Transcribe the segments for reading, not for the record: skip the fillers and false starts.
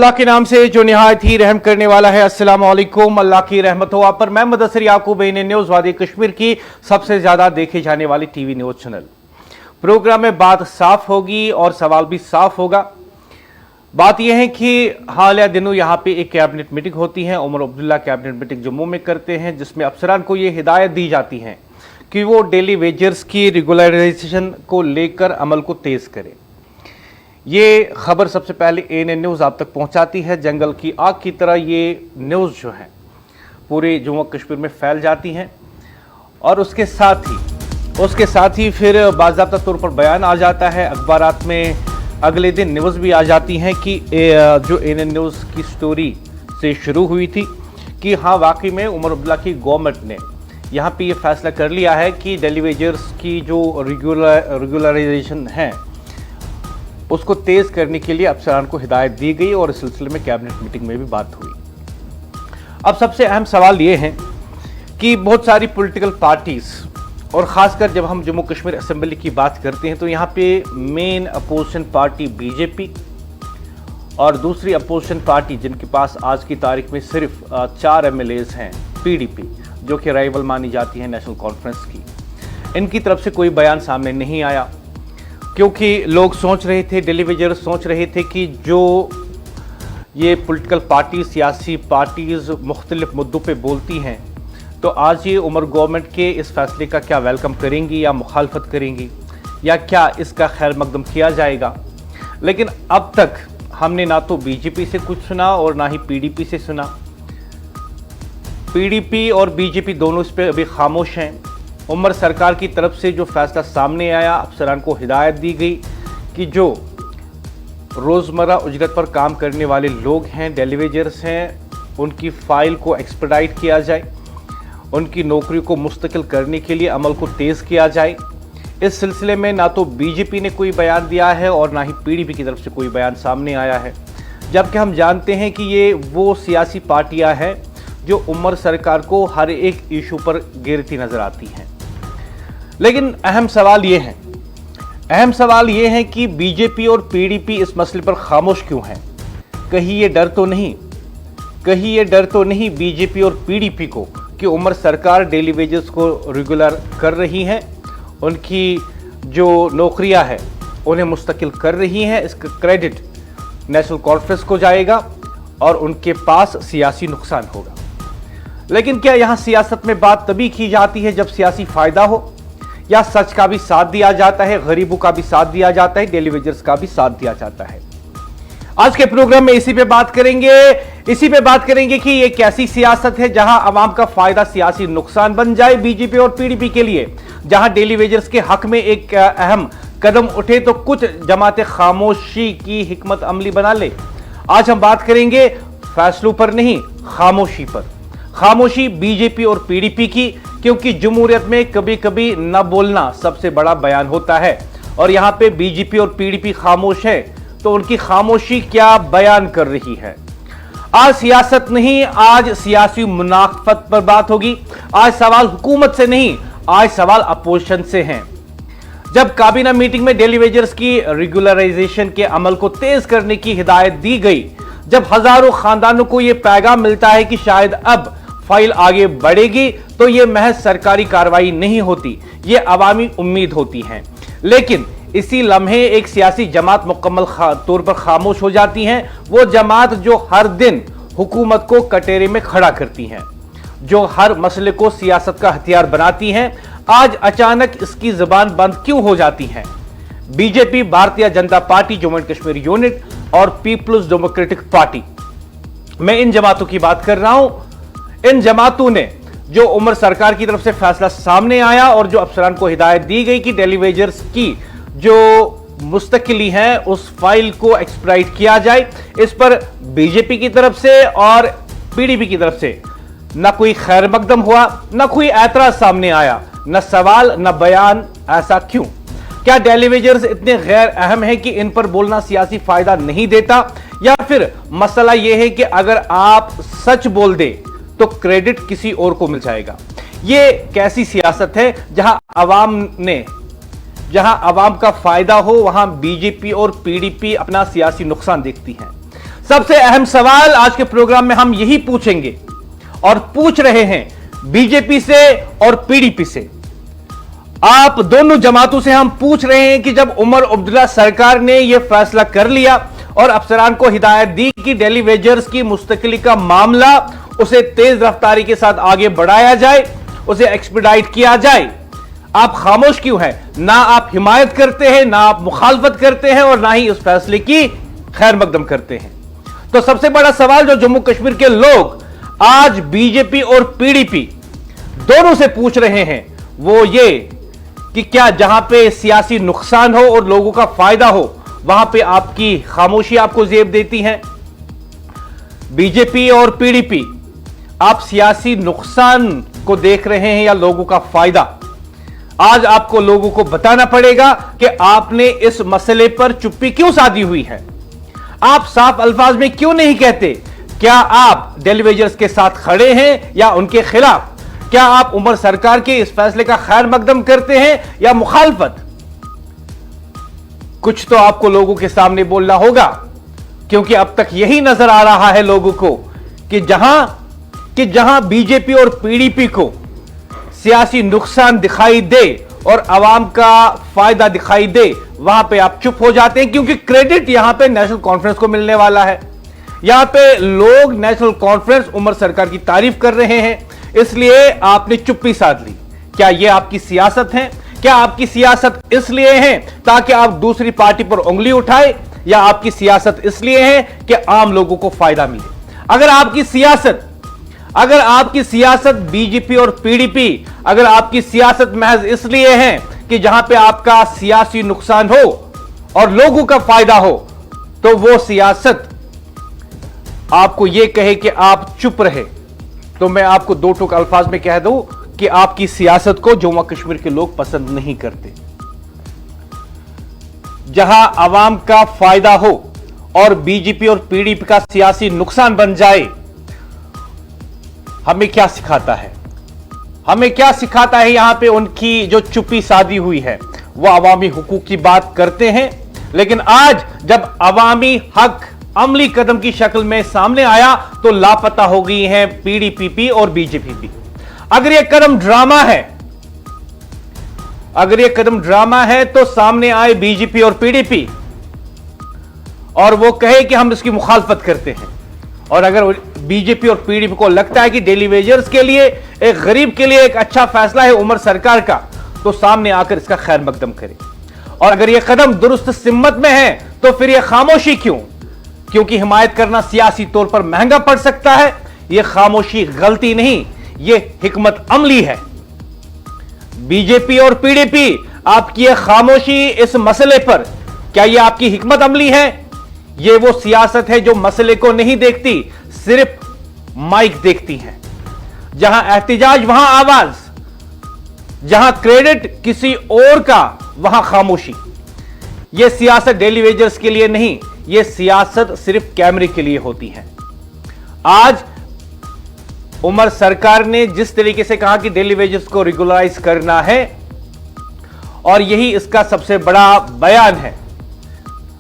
अल्लाह के नाम से जो निहायत ही रहम करने वाला है। अस्सलाम वालेकुम। अल्लाह की रहमत हो आप पर। मैं मुदस्सिर याकूब न्यूज़ वादी कश्मीर की सबसे ज्यादा देखे जाने वाली टीवी न्यूज चैनल। प्रोग्राम में बात साफ होगी और सवाल भी साफ होगा। बात यह है कि हालिया दिनों यहाँ पे एक कैबिनेट मीटिंग होती है। उमर अब्दुल्ला कैबिनेट मीटिंग जम्मू में करते हैं, जिसमें अफसरान को ये हिदायत दी जाती है कि वो डेली वेजर्स की रेगुलराइजेशन को लेकर अमल को तेज करें। ये खबर सबसे पहले ANN न्यूज़ आप तक पहुंचाती है। जंगल की आग की तरह ये न्यूज़ जो है पूरे जम्मू कश्मीर में फैल जाती हैं और उसके साथ ही फिर बाज़ाब्ता तौर पर बयान आ जाता है। अखबारात में अगले दिन न्यूज़ भी आ जाती हैं कि जो ANN न्यूज़ की स्टोरी से शुरू हुई थी कि हाँ वाकई में उमर अब्दुल्ला की गवर्नमेंट ने यहाँ पे ये फैसला कर लिया है कि डेली वेजर्स की जो रेगुलराइजेशन है उसको तेज करने के लिए अफसरान को हिदायत दी गई और इस सिलसिले में कैबिनेट मीटिंग में भी बात हुई। अब सबसे अहम सवाल ये है कि बहुत सारी पॉलिटिकल पार्टीज और ख़ासकर जब हम जम्मू कश्मीर असेंबली की बात करते हैं तो यहाँ पे मेन अपोजिशन पार्टी BJP और दूसरी अपोजिशन पार्टी जिनके पास आज की तारीख में सिर्फ 4 MLAs हैं PDP, जो कि राइवल मानी जाती है नेशनल कॉन्फ्रेंस की। इनकी तरफ से कोई बयान सामने नहीं आया क्योंकि लोग सोच रहे थे, डेलीवेजर सोच रहे थे कि जो ये पॉलिटिकल पार्टी, सियासी पार्टीज मुख्तलिफ मुद्दों पे बोलती हैं तो आज ये उमर गवर्नमेंट के इस फैसले का क्या वेलकम करेंगी या मुखालफत करेंगी या क्या इसका खैर मकदम किया जाएगा। लेकिन अब तक हमने ना तो BJP से कुछ सुना और ना ही PDP से सुना। PDP और BJP दोनों इस पर अभी खामोश हैं। उमर सरकार की तरफ से जो फैसला सामने आया, अफसरान को हिदायत दी गई कि जो रोज़मर्रा उजरत पर काम करने वाले लोग हैं, डेलीवेजर्स हैं, उनकी फ़ाइल को एक्सपेडाइट किया जाए, उनकी नौकरी को मुस्तकिल करने के लिए अमल को तेज़ किया जाए। इस सिलसिले में ना तो BJP ने कोई बयान दिया है और ना ही PDP की तरफ से कोई बयान सामने आया है, जबकि हम जानते हैं कि ये वो सियासी पार्टियां हैं जो उमर सरकार को हर एक इशू पर घेरती नज़र आती हैं। लेकिन अहम सवाल ये है कि BJP और PDP इस मसले पर खामोश क्यों हैं। कहीं ये डर तो नहीं BJP और PDP को कि उमर सरकार डेली वेजेस को रेगुलर कर रही है, उनकी जो नौकरियां हैं उन्हें मुस्तकिल कर रही हैं, इसका क्रेडिट नेशनल कॉन्फ्रेंस को जाएगा और उनके पास सियासी नुकसान होगा। लेकिन क्या यहां सियासत में बात तभी की जाती है जब सियासी फायदा हो, या सच का भी साथ दिया जाता है, गरीबों का भी साथ दिया जाता है, डेलीवेजर्स का भी साथ दिया जाता है। आज के प्रोग्राम में इसी पे बात करेंगे कि ये कैसी सियासत है जहां अवाम का फायदा सियासी नुकसान बन जाए BJP और PDP के लिए, जहां डेलीवेजर्स के हक में एक अहम कदम उठे तो कुछ जमातें खामोशी की हिकमत अमली बना ले। आज हम बात करेंगे फैसलों पर नहीं, खामोशी पर। खामोशी BJP और PDP की, क्योंकि जमहूरियत में कभी कभी न बोलना सबसे बड़ा बयान होता है और यहां पे BJP और PDP खामोश है तो उनकी खामोशी क्या बयान कर रही है। आज सियासत नहीं, आज सियासी मुनाफत पर बात होगी। आज सवाल हुकूमत से नहीं, आज सवाल अपोजिशन से हैं। जब काबीना मीटिंग में डेली वेजर्स की रेगुलराइजेशन के अमल को तेज करने की हिदायत दी गई, जब हजारों खानदानों को यह पैगाम मिलता है कि शायद अब फाइल आगे बढ़ेगी, तो यह महज सरकारी कार्रवाई नहीं होती, यह अवामी उम्मीद होती है। लेकिन इसी लम्हे एक सियासी जमात मुकम्मल तौर पर खामोश हो जाती है। वो जमात जो हर दिन हुकूमत को कटोरे में खड़ा करती है, जो हर मसले को सियासत का हथियार बनाती है, आज अचानक इसकी जुबान बंद क्यों हो जाती है। BJP, भारतीय Janata Party Jammu and Kashmir unit और पीपल्स डेमोक्रेटिक पार्टी, मैं इन जमातों की बात कर रहा हूं। इन जमातों ने जो उमर सरकार की तरफ से फैसला सामने आया और जो अफसरान को हिदायत दी गई कि डेलीवेजर्स की जो मुस्तकिली है उस फाइल को एक्सपेडाइट किया जाए, इस पर BJP की तरफ से और PDP की तरफ से न कोई खैर मकदम हुआ, न कोई एतराज सामने आया, न सवाल न बयान। ऐसा क्यों? क्या डेलीवेजर्स इतने गैर अहम है कि इन पर बोलना सियासी फायदा नहीं देता, या फिर मसला यह है कि अगर आप सच बोल दे तो क्रेडिट किसी और को मिल जाएगा। यह कैसी सियासत है जहां अवाम का फायदा हो वहां BJP और PDP अपना सियासी नुकसान देखती हैं। सबसे अहम सवाल आज के प्रोग्राम में हम यही पूछेंगे और पूछ रहे हैं बीजेपी से और पीडीपी से। आप दोनों जमातों से हम पूछ रहे हैं कि जब उमर अब्दुल्ला सरकार ने यह फैसला कर लिया और अफसरान को हिदायत दी कि दिल्ली वेजर्स की मुस्तकिली का मामला उसे तेज रफ्तारी के साथ आगे बढ़ाया जाए, उसे एक्सपीडाइट किया जाए, आप खामोश क्यों हैं? ना आप हिमायत करते हैं, ना आप मुखालफत करते हैं और ना ही उस फैसले की खैर मकदम करते हैं। तो सबसे बड़ा सवाल जो जम्मू कश्मीर के लोग आज बीजेपी और पीडीपी दोनों से पूछ रहे हैं वो ये कि क्या जहां पे सियासी नुकसान हो और लोगों का फायदा हो वहां पे आपकी खामोशी आपको जेब देती है? बीजेपी और पीडीपी, आप सियासी नुकसान को देख रहे हैं या लोगों का फायदा? आज आपको लोगों को बताना पड़ेगा कि आपने इस मसले पर चुप्पी क्यों साधी हुई है। आप साफ अल्फाज में क्यों नहीं कहते क्या आप दिल्ली वेजर्स के साथ खड़े हैं या उनके खिलाफ? क्या आप उमर सरकार के इस फैसले का खैर मकदम करते हैं या मुखालफत? कुछ तो आपको लोगों के सामने बोलना होगा, क्योंकि अब तक यही नजर आ रहा है लोगों को कि जहां बीजेपी और पीडीपी को सियासी नुकसान दिखाई दे और आवाम का फायदा दिखाई दे, वहां पे आप चुप हो जाते हैं, क्योंकि क्रेडिट यहां पे नेशनल कॉन्फ्रेंस को मिलने वाला है। यहां पे लोग नेशनल कॉन्फ्रेंस उमर सरकार की तारीफ कर रहे हैं, इसलिए आपने चुप्पी साध ली। क्या यह आपकी सियासत है? क्या आपकी सियासत इसलिए है ताकि आप दूसरी पार्टी पर उंगली उठाए, या आपकी सियासत इसलिए है कि आम लोगों को फायदा मिले? अगर आपकी सियासत बीजेपी और पीडीपी, अगर आपकी सियासत महज इसलिए है कि जहां पे आपका सियासी नुकसान हो और लोगों का फायदा हो, तो वो सियासत आपको यह कहे कि आप चुप रहे, तो मैं आपको दो टूक अल्फाज में कह दूं कि आपकी सियासत को जम्मू कश्मीर के लोग पसंद नहीं करते। जहां आवाम का फायदा हो और बीजेपी और पीडीपी का सियासी नुकसान बन जाए, हमें क्या सिखाता है? यहां पे उनकी जो चुप्पी साधी हुई है, वो अवामी हुकूक की बात करते हैं, लेकिन आज जब अवामी हक अमली कदम की शक्ल में सामने आया तो लापता हो गई हैं पीडीपी और बीजेपी भी। अगर यह कदम ड्रामा है तो सामने आए बीजेपी और पीडीपी और वो कहे कि हम इसकी मुखालफत करते हैं। और अगर बीजेपी और पीडीपी को लगता है कि दिल्ली वेजर्स के लिए, एक गरीब के लिए एक अच्छा फैसला है उमर सरकार का, तो सामने आकर इसका खैर मकदम करे। और अगर यह कदम दुरुस्त सिम्मत में है तो फिर यह खामोशी क्यों? क्योंकि हिमायत करना सियासी तौर पर महंगा पड़ सकता है। यह खामोशी गलती नहीं, यह हिकमत अमली है। बीजेपी और पीडीपी, आपकी यह खामोशी इस मसले पर, क्या यह आपकी हिकमत अमली है? यह वो सियासत है जो मसले को नहीं देखती, सिर्फ माइक देखती है। जहां एहतिजाज वहां आवाज, जहां क्रेडिट किसी और का वहां खामोशी। यह सियासत दिल्ली वेजर्स के लिए नहीं, यह सियासत सिर्फ कैमरे के लिए होती है। आज उमर सरकार ने जिस तरीके से कहा कि दिल्ली वेजर्स को रेगुलराइज करना है, और यही इसका सबसे बड़ा बयान है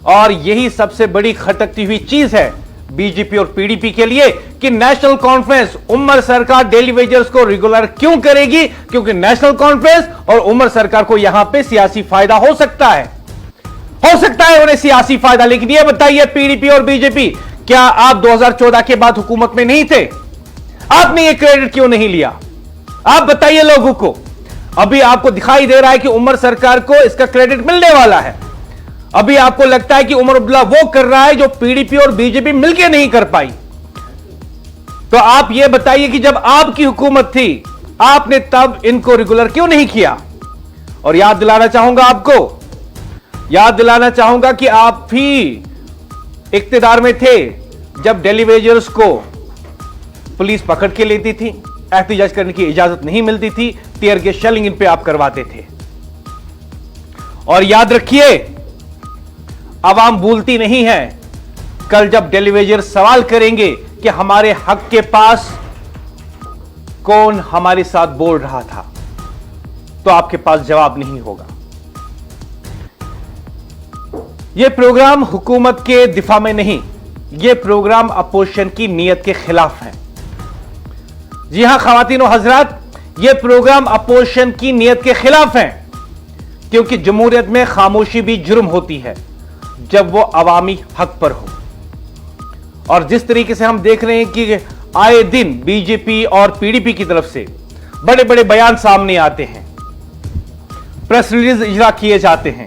और यही सबसे बड़ी खटकती हुई चीज है बीजेपी और पीडीपी के लिए कि नेशनल कॉन्फ्रेंस उमर सरकार दिल्ली वेजर्स को रेगुलर क्यों करेगी? क्योंकि नेशनल कॉन्फ्रेंस और उमर सरकार को यहां पे सियासी फायदा हो सकता है उन्हें सियासी फायदा। लेकिन यह बताइए पीडीपी और बीजेपी, क्या आप 2014 के बाद हुकूमत में नहीं थे? आपने यह क्रेडिट क्यों नहीं लिया? आप बताइए लोगों को। अभी आपको दिखाई दे रहा है कि उमर सरकार को इसका क्रेडिट मिलने वाला है। अभी आपको लगता है कि उमर अब्दुल्ला वो कर रहा है जो पीडीपी और बीजेपी मिलकर नहीं कर पाई। तो आप यह बताइए कि जब आपकी हुकूमत थी, आपने तब इनको रेगुलर क्यों नहीं किया? और याद दिलाना चाहूंगा कि आप भी इख्तियार में थे जब दिल्ली वेजर्स को पुलिस पकड़ के लेती थी, एहतिजाज करने की इजाजत नहीं मिलती थी, टीयर गैस शेलिंग इन पे आप करवाते थे। और याद रखिए, आवाम भूलती नहीं है। कल जब दिल्ली वेजर्स सवाल करेंगे कि हमारे हक के पास कौन हमारे साथ बोल रहा था, तो आपके पास जवाब नहीं होगा। यह प्रोग्राम हुकूमत के दिफा में नहीं, यह प्रोग्राम अपोजिशन की नीयत के खिलाफ है। जी हां ख्वातीन और हजरात, यह प्रोग्राम अपोजिशन की नीयत के खिलाफ है, क्योंकि जमहूरियत में खामोशी भी जुर्म होती है जब वो अवामी हक पर हो। और जिस तरीके से हम देख रहे हैं कि आए दिन बीजेपी और पीडीपी की तरफ से बड़े बड़े बयान सामने आते हैं, प्रेस रिलीज इजरा किए जाते हैं,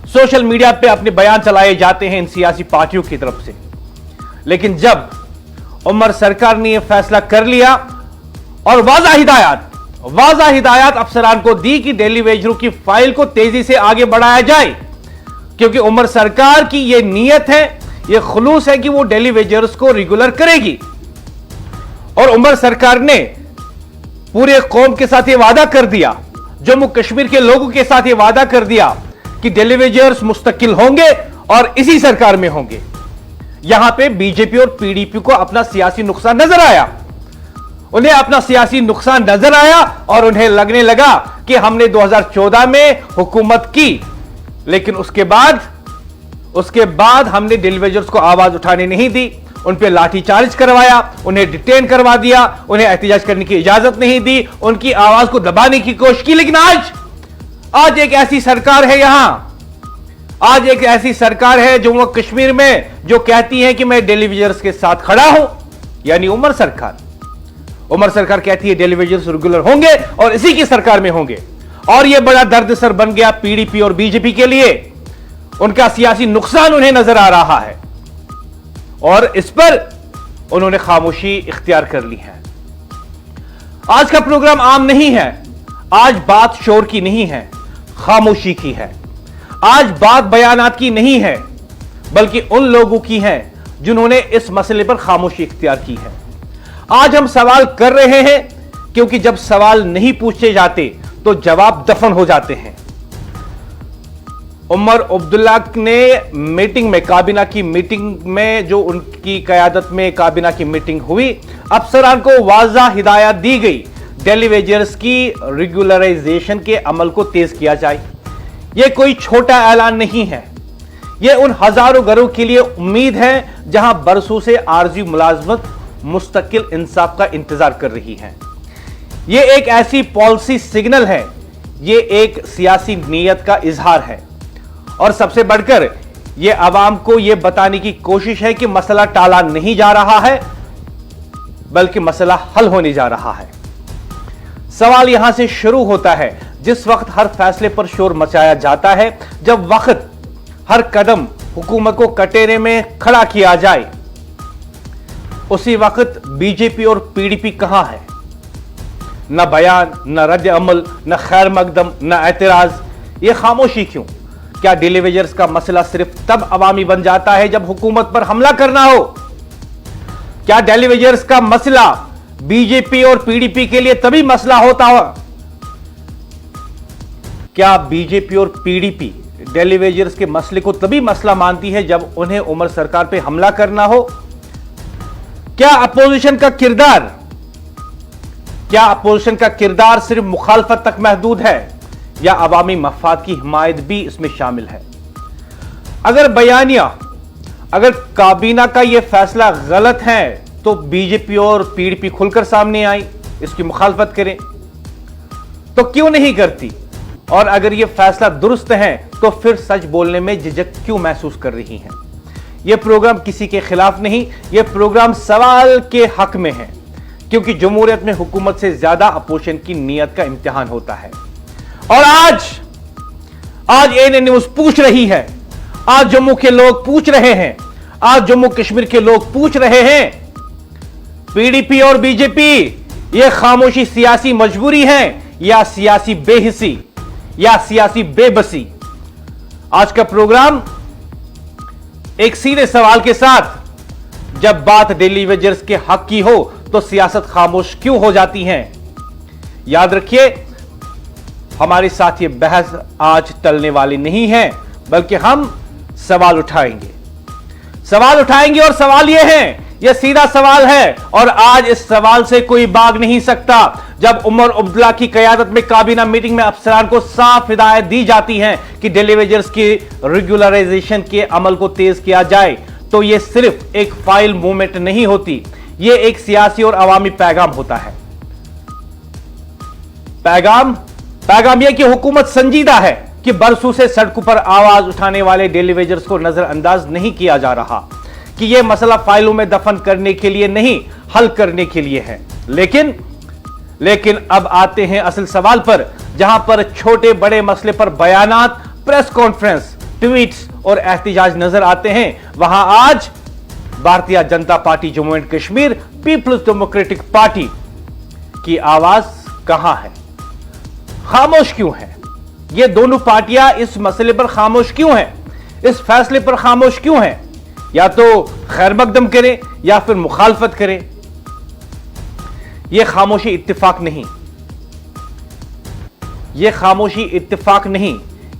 सोशल मीडिया पे अपने बयान चलाए जाते हैं इन सियासी पार्टियों की तरफ से, लेकिन जब उमर सरकार ने यह फैसला कर लिया और वाज़ा हिदायत अफसरान को दी कि डेली वेजरों की फाइल को तेजी से आगे बढ़ाया जाए, क्योंकि उमर सरकार की यह नीयत है, यह खुलूस है कि वो डेली वेजर्स को रेगुलर करेगी। और उमर सरकार ने पूरे कौम के साथ यह वादा कर दिया, जम्मू कश्मीर के लोगों के साथ यह वादा कर दिया कि डेली वेजर्स मुस्तकिल होंगे और इसी सरकार में होंगे। यहां पे बीजेपी और पीडीपी को अपना सियासी नुकसान नजर आया, उन्हें अपना सियासी नुकसान नजर आया और उन्हें लगने लगा कि हमने 2014 में हुकूमत की, लेकिन उसके बाद हमने डेली वेजर्स को आवाज उठाने नहीं दी, उन पे लाठीचार्ज करवाया, उन्हें डिटेन करवा दिया, उन्हें एहतजाज करने की इजाजत नहीं दी, उनकी आवाज को दबाने की कोशिश की। लेकिन आज एक ऐसी सरकार है आज एक ऐसी सरकार है जम्मू कश्मीर में जो कहती है कि मैं डेली वेजर्स के साथ खड़ा हूं, यानी उमर सरकार कहती है डेली वेजर्स रेगुलर होंगे और इसी की सरकार में होंगे। और यह बड़ा दर्दसर बन गया पीडीपी और बीजेपी के लिए, उनका सियासी नुकसान उन्हें नजर आ रहा है और इस पर उन्होंने खामोशी इख्तियार कर ली है। आज का प्रोग्राम आम नहीं है, आज बात शोर की नहीं है, खामोशी की है। आज बात बयानात की नहीं है, बल्कि उन लोगों की है जिन्होंने इस मसले पर खामोशी इख्तियार की है। आज हम सवाल कर रहे हैं क्योंकि जब सवाल नहीं पूछे जाते तो जवाब दफन हो जाते हैं। उमर अब्दुल्ला ने काबीना की मीटिंग में, जो उनकी क़यादत में काबीना की मीटिंग हुई, अफसरान को वाज़ा हिदायत दी गई डेली वेजर्स की रेगुलराइजेशन के अमल को तेज किया जाए। यह कोई छोटा ऐलान नहीं है, यह उन हजारों घरों के लिए उम्मीद है जहां बरसों से आरजी मुलाजमत मुस्तकिल इंसाफ का इंतजार कर रही है। यह एक ऐसी पॉलिसी सिग्नल है, यह एक सियासी नीयत का इजहार है और सबसे बढ़कर यह आवाम को यह बताने की कोशिश है कि मसला टाला नहीं जा रहा है, बल्कि मसला हल होने जा रहा है। सवाल यहां से शुरू होता है जिस वक्त हर फैसले पर शोर मचाया जाता है, जब वक्त हर कदम हुकूमत को कटोरे में खड़ा किया जाए, उसी वक्त बीजेपी और पीडीपी कहां है? न बयान, न रद्द अमल, न खैर मकदम, न एतराज। यह खामोशी क्यों? क्या डेली वेजर्स का मसला सिर्फ तब अवामी बन जाता है जब हुकूमत पर हमला करना हो? क्या डेली वेजर्स का मसला बीजेपी और पीडीपी के लिए तभी मसला होता हो? क्या बीजेपी और पीडीपी डेली वेजर्स के मसले को तभी मसला मानती है जब उन्हें उमर सरकार पर हमला करना हो? क्या अपोजिशन का किरदार सिर्फ मुखालफत तक महदूद है या अवामी मफाद की हिमायत भी इसमें शामिल है? अगर काबीना का यह फैसला गलत है तो बीजेपी और पीडीपी खुलकर सामने आई, इसकी मुखालफत करें, तो क्यों नहीं करती? और अगर यह फैसला दुरुस्त है तो फिर सच बोलने में झिझक क्यों महसूस कर रही हैं? यह प्रोग्राम किसी के खिलाफ नहीं, यह प्रोग्राम सवाल के हक में है, क्योंकि जमहूरियत में हुकूमत से ज्यादा अपोजिशन की नीयत का इम्तिहान होता है। और आज एएनएन न्यूज़ पूछ रही है, आज जम्मू के लोग पूछ रहे हैं, आज जम्मू कश्मीर के लोग पूछ रहे हैं, पीडीपी और बीजेपी यह खामोशी सियासी मजबूरी है या सियासी बेहिसी या सियासी बेबसी? आज का प्रोग्राम एक सीधे सवाल के साथ, जब बात डेली वेजर्स के हक की हो तो सियासत खामोश क्यों हो जाती है? याद रखिए, हमारे साथ ये बहस आज टलने वाली नहीं है, बल्कि हम सवाल उठाएंगे और सवाल ये है, यह सीधा सवाल है और आज इस सवाल से कोई भाग नहीं सकता। जब उमर अब्दुल्ला की क़यादत में काबीना मीटिंग में अफसरान को साफ हिदायत दी जाती है कि डेली वेजर्स की रेगुलराइजेशन के अमल को तेज किया जाए, तो यह सिर्फ एक फाइल मूवमेंट नहीं होती, यह एक सियासी और अवामी पैगाम होता है। पैगाम यह कि हुकूमत संजीदा है कि बरसों से सड़कों पर आवाज उठाने वाले डेली वेजर्स को नजरअंदाज नहीं किया जा रहा, कि यह मसला फाइलों में दफन करने के लिए नहीं, हल करने के लिए है। लेकिन अब आते हैं असल सवाल पर, जहां पर छोटे बड़े मसले पर बयानात, प्रेस कॉन्फ्रेंस, ट्वीट्स और एहतजाज नजर आते हैं, वहां आज Bharatiya Janata Party Jammu and Kashmir People's Democratic Party की आवाज कहां है, खामोश क्यों है? ये दोनों पार्टियां इस मसले पर खामोश क्यों हैं? इस फैसले पर खामोश क्यों हैं? या तो खैर मकदम करें या फिर मुखालफत करें। यह खामोशी इत्तेफाक नहीं, यह खामोशी इत्तेफाक नहीं,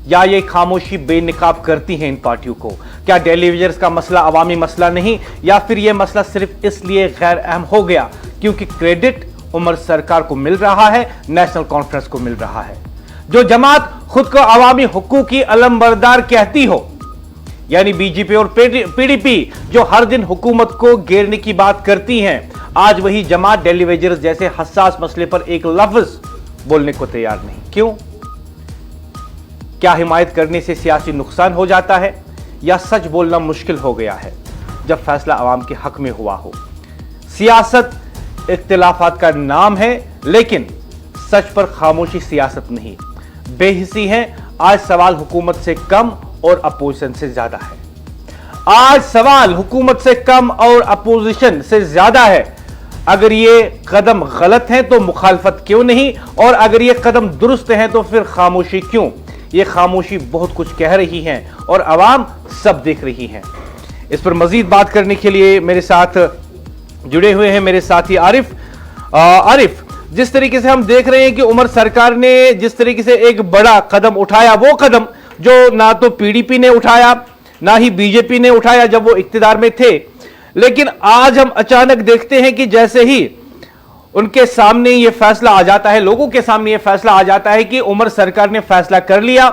या ये खामोशी बेनकाब करती है इन पार्टियों को। क्या डेली वेजर्स का मसला अवामी मसला नहीं, या फिर यह मसला सिर्फ इसलिए गैर अहम हो गया क्योंकि क्रेडिट उमर सरकार को मिल रहा है, नेशनल कॉन्फ्रेंस को मिल रहा है? जो जमात खुद को अवामी हुकूक की अलमबरदार कहती हो, यानी बीजेपी और पीडीपी, जो हर दिन हुकूमत को घेरने की बात करती हैं, आज वही जमात डेली वेजर्स जैसे हसास मसले पर एक लफ्ज बोलने को तैयार नहीं। क्यों? क्या हिमायत करने से सियासी नुकसान हो जाता है, या सच बोलना मुश्किल हो गया है जब फैसला अवाम के हक में हुआ हो? सियासत इख्तिलाफात का नाम है, लेकिन सच पर खामोशी सियासत नहीं, बेहिसी है। आज सवाल हुकूमत से कम और अपोजिशन से ज्यादा है। आज सवाल हुकूमत से कम और अपोजिशन से ज्यादा है। अगर ये कदम गलत हैं तो मुखालफत क्यों नहीं, और अगर ये कदम दुरुस्त हैं तो फिर खामोशी क्यों? ये खामोशी बहुत कुछ कह रही है और अवाम सब देख रही है। इस पर मजीद बात करने के लिए मेरे साथ जुड़े हुए हैं मेरे साथी आरिफ। जिस तरीके से हम देख रहे हैं कि उमर सरकार ने जिस तरीके से एक बड़ा कदम उठाया, वो कदम जो ना तो पीडीपी ने उठाया ना ही बीजेपी ने उठाया जब वो इख्तिदार में थे, लेकिन आज हम अचानक देखते हैं कि जैसे ही उनके सामने ये फैसला आ जाता है, लोगों के सामने ये फैसला आ जाता है कि उमर सरकार ने फैसला कर लिया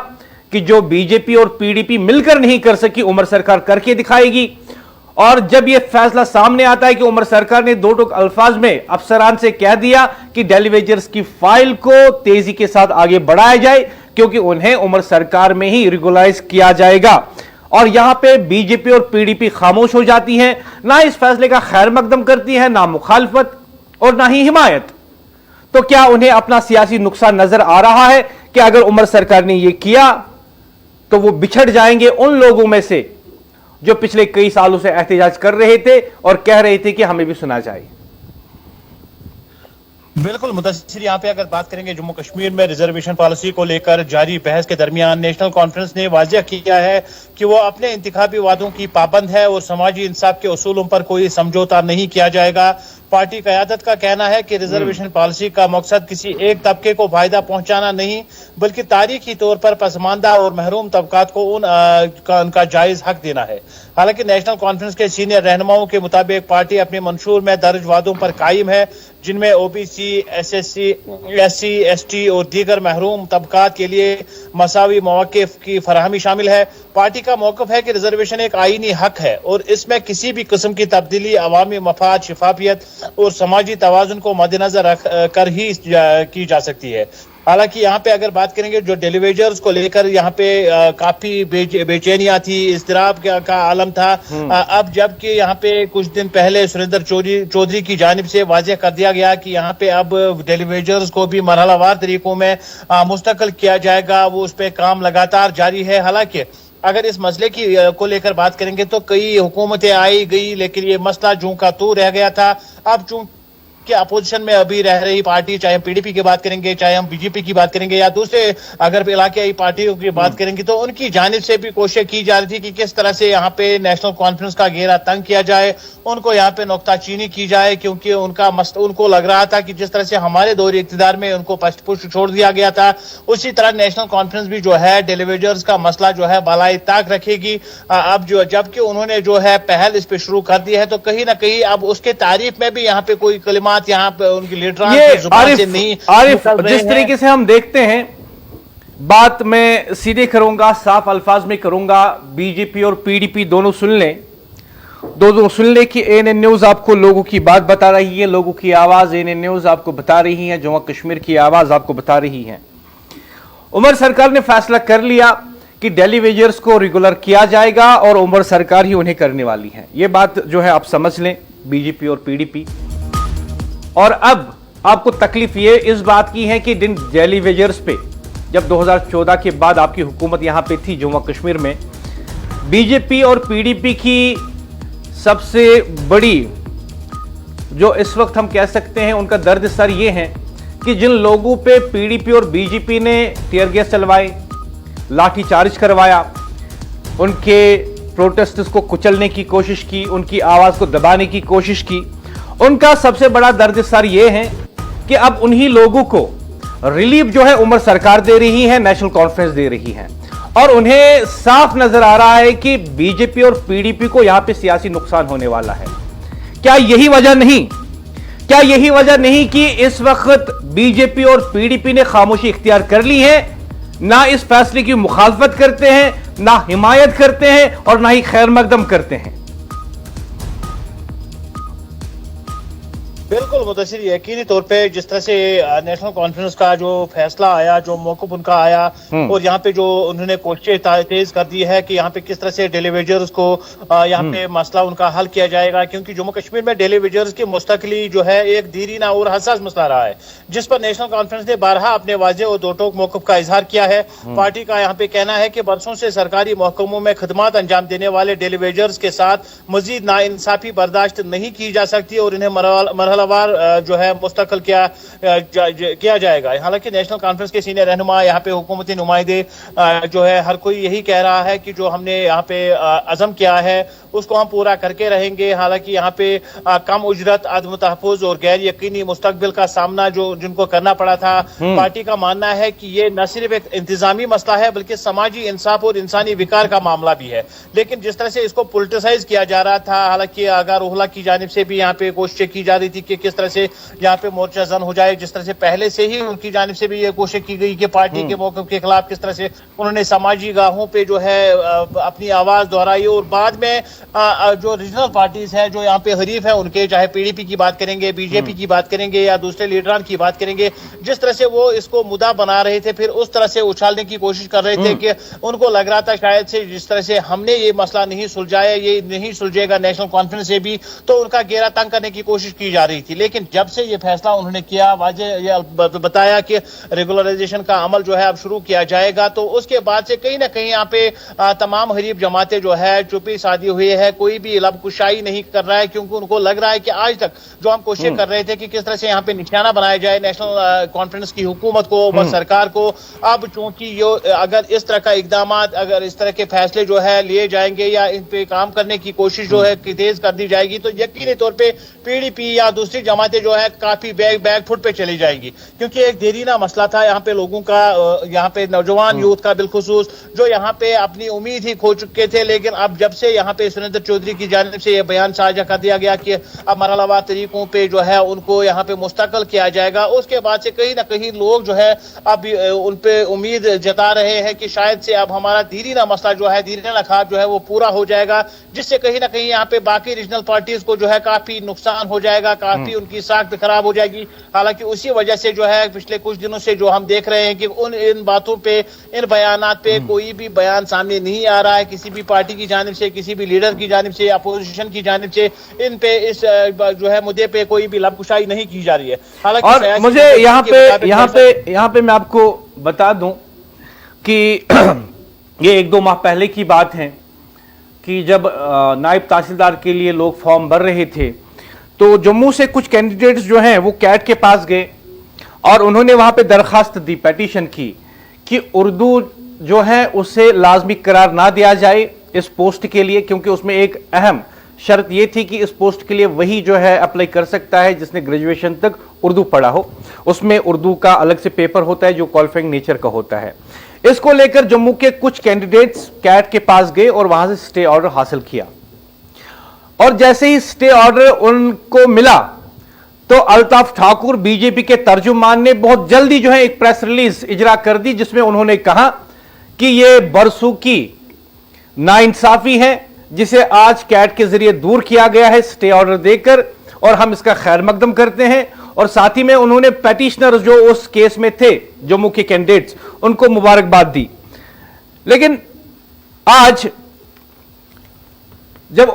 कि जो बीजेपी और पीडीपी मिलकर नहीं कर सकी, उमर सरकार करके दिखाएगी। और जब यह फैसला सामने आता है कि उमर सरकार ने दो टूक अल्फाज में अफसरान से कह दिया कि डेली वेजर्स की फाइल को तेजी के साथ आगे बढ़ाया जाए, क्योंकि उन्हें उमर सरकार में ही रेगुलाइज किया जाएगा। और यहां पे बीजेपी और पीडीपी खामोश हो जाती हैं, ना इस फैसले का खैर मकदम करती है, ना मुखालफत और ना ही हिमायत। तो क्या उन्हें अपना सियासी नुकसान नजर आ रहा है कि अगर उमर सरकार ने यह किया तो वो बिछड़ जाएंगे उन लोगों में से जो पिछले कई सालों से एहतजाज कर रहे थे और कह रहे थे कि हमें भी सुना जाए? बिल्कुल मुदस्सिर, यहाँ पे अगर बात करेंगे जम्मू कश्मीर में रिजर्वेशन पॉलिसी को लेकर जारी बहस के दरमियान नेशनल कॉन्फ्रेंस ने वाज़ेह किया है कि वो अपने इंतखाबी वादों की पाबंद है और समाजी इंसाफ के उसूलों पर कोई समझौता नहीं किया जाएगा। पार्टी क़यादत का कहना है कि रिजर्वेशन पॉलिसी का मकसद किसी एक तबके को फायदा पहुंचाना नहीं, बल्कि तारीखी तौर पर पसमानदा और महरूम तबकात को उनका जायज हक देना है। हालांकि नेशनल कॉन्फ्रेंस के सीनियर रहनुमाओं के मुताबिक पार्टी अपने मंशूर में दर्ज वादों पर कायम है, जिनमें ओबीसी, एसएससी, एससी, एसटी और दीगर महरूम तबकात के लिए मसावी मौके की फराहमी शामिल है। पार्टी का मौक़िफ़ है कि रिजर्वेशन एक आईनी हक है और इसमें किसी भी किस्म की तब्दीली अवामी मफाद, शिफाफियत और समाजी तवाज़ुन को मद्देनजर रख कर ही की जा सकती है। हालांकि यहाँ पे अगर बात करेंगे जो डेली वेजर्स को लेकर यहाँ पे काफी बेचैनियां थी, इज़्तिराब का आलम था। अब जबकि यहाँ पे कुछ दिन पहले सुरेंद्र चौधरी की जानिब से वाज़ेह कर दिया गया कि यहाँ पे अब डेली वेजर्स को भी मरहलावार तरीकों में मुस्तकिल किया जाएगा, वो उस पर काम लगातार जारी है। हालांकि अगर इस मसले की को लेकर बात करेंगे तो कई हुकूमतें आई गई, लेकिन ये मसला जूं का तू रह गया था। अब चूंकि अपोजिशन में अभी रह रही पार्टी, चाहे हम पीडीपी की बात करेंगे, चाहे हम बीजेपी की बात करेंगे या दूसरे अगर इलाकाई पार्टियों की बात करेंगे, तो उनकी जानिब से भी कोशिश की जा रही थी कि किस तरह से यहाँ पे नेशनल कॉन्फ्रेंस का घेरा तंग किया जाए, उनको यहाँ पे नुक्ताचीनी की जाए, क्योंकि उनको लग रहा था कि जिस तरह से हमारे दौर इख्तिदार में उनको पश्त छोड़ दिया गया था, उसी तरह नेशनल कॉन्फ्रेंस भी जो है डेली वेजर्स का मसला जो है बालाई ताक रखेगी। अब जो जबकि उन्होंने जो है पहल इस पे शुरू कर दी है, तो कहीं ना कहीं अब उसके तारीफ में भी यहाँ पे कोई कलिमात यहाँ पे उनकी लीडरान की जुबान से नहीं आरिफ, जिस तरीके से हम देखते हैं, बात मैं सीधे करूंगा, साफ अल्फाज में करूंगा, बीजेपी और पीडीपी दोनों सुन लें। दोस्तों सुन ले कि एएनएन न्यूज आपको लोगों की बात बता रही है, लोगों की आवाज एएनएन न्यूज आपको बता रही है, जम्मू कश्मीर की आवाज आपको बता रही है। उमर सरकार ने फैसला कर लिया कि दिल्ली वेजर्स को रेगुलर किया जाएगा और उमर सरकार ही उन्हें करने वाली है। यह बात जो है आप समझ लें, बीजेपी और पीडीपी। और अब आपको तकलीफ ये इस बात की है कि जिन दिल्ली वेजर्स पे जब 2014 के बाद आपकी हुकूमत यहां पे थी जम्मू कश्मीर में, बीजेपी और पीडीपी की सबसे बड़ी जो इस वक्त हम कह सकते हैं उनका दर्द सर ये है कि जिन लोगों पे पीडीपी और बीजेपी ने टीयर गैस चलवाए, लाठी चार्ज करवाया, उनके प्रोटेस्ट्स को कुचलने की कोशिश की, उनकी आवाज को दबाने की कोशिश की, उनका सबसे बड़ा दर्द सर ये है कि अब उन्हीं लोगों को रिलीफ जो है उमर सरकार दे रही है, नेशनल कॉन्फ्रेंस दे रही है। और उन्हें साफ नजर आ रहा है कि बीजेपी और पीडीपी को यहां पे सियासी नुकसान होने वाला है। क्या यही वजह नहीं कि इस वक्त बीजेपी और पीडीपी ने खामोशी इख्तियार कर ली है, ना इस फैसले की मुखालफत करते हैं, ना हिमायत करते हैं और ना ही खैर मकदम करते हैं। बिल्कुल मुदस्सिर, यकीनी तौर पे जिस तरह से नेशनल कॉन्फ्रेंस का जो फैसला आया, जो मौक़िफ़ उनका आया और यहाँ पे जो उन्होंने कोशिशें तेज कर दी है कि यहाँ पे किस तरह से डेलीवेजर्स को यहाँ पे मसला उनका हल किया जाएगा, क्योंकि जम्मू कश्मीर में डेलीवेजर्स की मुस्तकिली जो है एक दीरीना और हसास मसला रहा है, जिस पर नेशनल कॉन्फ्रेंस ने बारहा अपने वाज़ेह और दो टोक मौक़िफ़ का इजहार किया है। पार्टी का यहाँ पे कहना है कि बरसों से सरकारी महकमों में खिदमात अंजाम देने वाले डेलीवेजर्स के साथ मजीद नाइंसाफी बर्दाश्त नहीं की जा सकती और इन्हें मरहलावार जो है मुस्तकिल किया जाएगा। हालांकि नेशनल कॉन्फ्रेंस के सीनियर रहनुमा, यहाँ पे हुकूमती नुमाइंदे जो है हर कोई यही कह रहा है कि जो हमने यहाँ पे अज़म किया है उसको हम पूरा करके रहेंगे। हालांकि यहाँ पे कम उजरत, अदम तहफ़्फ़ुज़ और गैर यकीनी मुस्तकबिल का सामना जो जिनको करना पड़ा था, पार्टी का मानना है कि ये न सिर्फ एक इंतजामी मसला है बल्कि समाजी इंसाफ और इंसानी विकार का मामला भी है। लेकिन जिस तरह से इसको पोलिटिसाइज किया जा रहा था, हालांकि आगार रोहला की जानिब से भी यहाँ पे कोशिशें की जा रही थी कि किस तरह से यहाँ पे मोर्चा जन हो जाए, जिस तरह से पहले से ही उनकी जानिब से भी ये कोशिश की गई कि पार्टी के मौक़िफ़ के खिलाफ किस तरह से उन्होंने समाजी गाहों पे जो है अपनी आवाज दोहराई और बाद में जो रीजनल पार्टीज है जो यहाँ पे हरीफ है उनके, चाहे पीडीपी की बात करेंगे, बीजेपी की बात करेंगे या दूसरे लीडरान की बात करेंगे, जिस तरह से वो इसको मुद्दा बना रहे थे, फिर उस तरह से उछालने की कोशिश कर रहे थे कि उनको लग रहा था शायद से जिस तरह से हमने ये मसला नहीं सुलझाया, ये नहीं सुलझेगा नेशनल कॉन्फ्रेंस से भी, तो उनका घेरा तंग करने की कोशिश की जा रही थी। लेकिन जब से ये फैसला उन्होंने किया, वाजे बताया कि रेगुलराइजेशन का अमल जो है अब शुरू किया जाएगा, तो उसके बाद से कहीं ना कहीं यहाँ पे तमाम हरीफ जमातें जो है चुप्पी साधी हुई है, कोई भी लबकुशाई नहीं कर रहा है, क्योंकि उनको लग रहा है कि आज तक जो हम कोशिश कर रहे थे कि किस तरह से यहाँ पे निशाना बनाया जाए नेशनल कॉन्फ्रेंस की हुकूमत को, सरकार को, अब चूंकि ये अगर इस तरह का इकदाम, अगर इस तरह के फैसले जो है लिए जाएंगे या इन पे काम करने की कोशिश जो है तेज कर दी जाएगी, तो यकीनी तौर पे पीडीपी या दूसरी जमातें जो है काफी बैक फुट पे चली जाएंगी। क्योंकि एक देरीना मसला था यहाँ पे लोगों का, यहाँ पे नौजवान यूथ का बिलखुसूस, जो यहाँ पे अपनी उम्मीद ही खो चुके थे। लेकिन अब जब से यहाँ पे सुरेंद्र चौधरी की जानिब से यह बयान साझा कर दिया गया कि अब मरहलावार तरीकों पे जो है उनको यहाँ पे मुस्तकिल किया जाएगा, उसके बाद से कहीं ना कहीं लोग जो है अब उन पे उम्मीद जता रहे हैं कि शायद से अब हमारा दीरीना मसला जो है, दीरीना खाब जो है वो पूरा हो जाएगा, जिससे कहीं ना कहीं यहाँ पे बाकी रीजनल पार्टीज को जो है काफी नुकसान हो जाएगा, काफी उनकी साख खराब हो जाएगी। हालांकि उसी वजह से जो है पिछले कुछ दिनों से जो हम देख रहे हैं कि इन बातों पे, इन बयानात पे कोई भी बयान सामने नहीं आ रहा है किसी भी पार्टी की जानिब से, किसी भी लीडर की जानिब से, अपोजिशन की जानिब से इन पे इस जो है मुद्दे पे कोई भी लबकुशाई नहीं की जा रही है। हालांकि और मुझे यहाँ पे मैं आपको बता दूं कि ये 1-2 माह पहले की बात है कि जब नायब तहसीलदार के लिए लोग फॉर्म भर रहे थे, तो जम्मू से कुछ कैंडिडेट्स जो हैं वो कैट के पास गए और उन्होंने वहां पे दरखास्त दी, पेटिशन की कि उर्दू जो है उसे लाजमी करार ना दिया जाए इस पोस्ट के लिए, क्योंकि उसमें एक अहम शर्त यह थी कि इस पोस्ट के लिए वही जो है अप्लाई कर सकता है जिसने ग्रेजुएशन तक उर्दू पढ़ा हो। उसमें उर्दू का अलग से पेपर होता है जो क्वालिफाइंग नेचर का होता है। इसको लेकर जम्मू के कुछ कैंडिडेट्स कैट के पास गए और वहां से स्टे ऑर्डर हासिल किया, और जैसे ही स्टे ऑर्डर उनको मिला तो अल्ताफ ठाकुर बीजेपी के तर्जुमान ने बहुत जल्दी जो है एक प्रेस रिलीज इजरा कर दी, जिसमें उन्होंने कहा कि यह बरसों की नाइंसाफी है, जिसे आज कैट के जरिए दूर किया गया है स्टे ऑर्डर देकर, और हम इसका खैर मकदम करते हैं। और साथ ही में उन्होंने पेटिशनर जो उस केस में थे, जम्मू के कैंडिडेट्स, उनको मुबारकबाद दी। लेकिन आज जब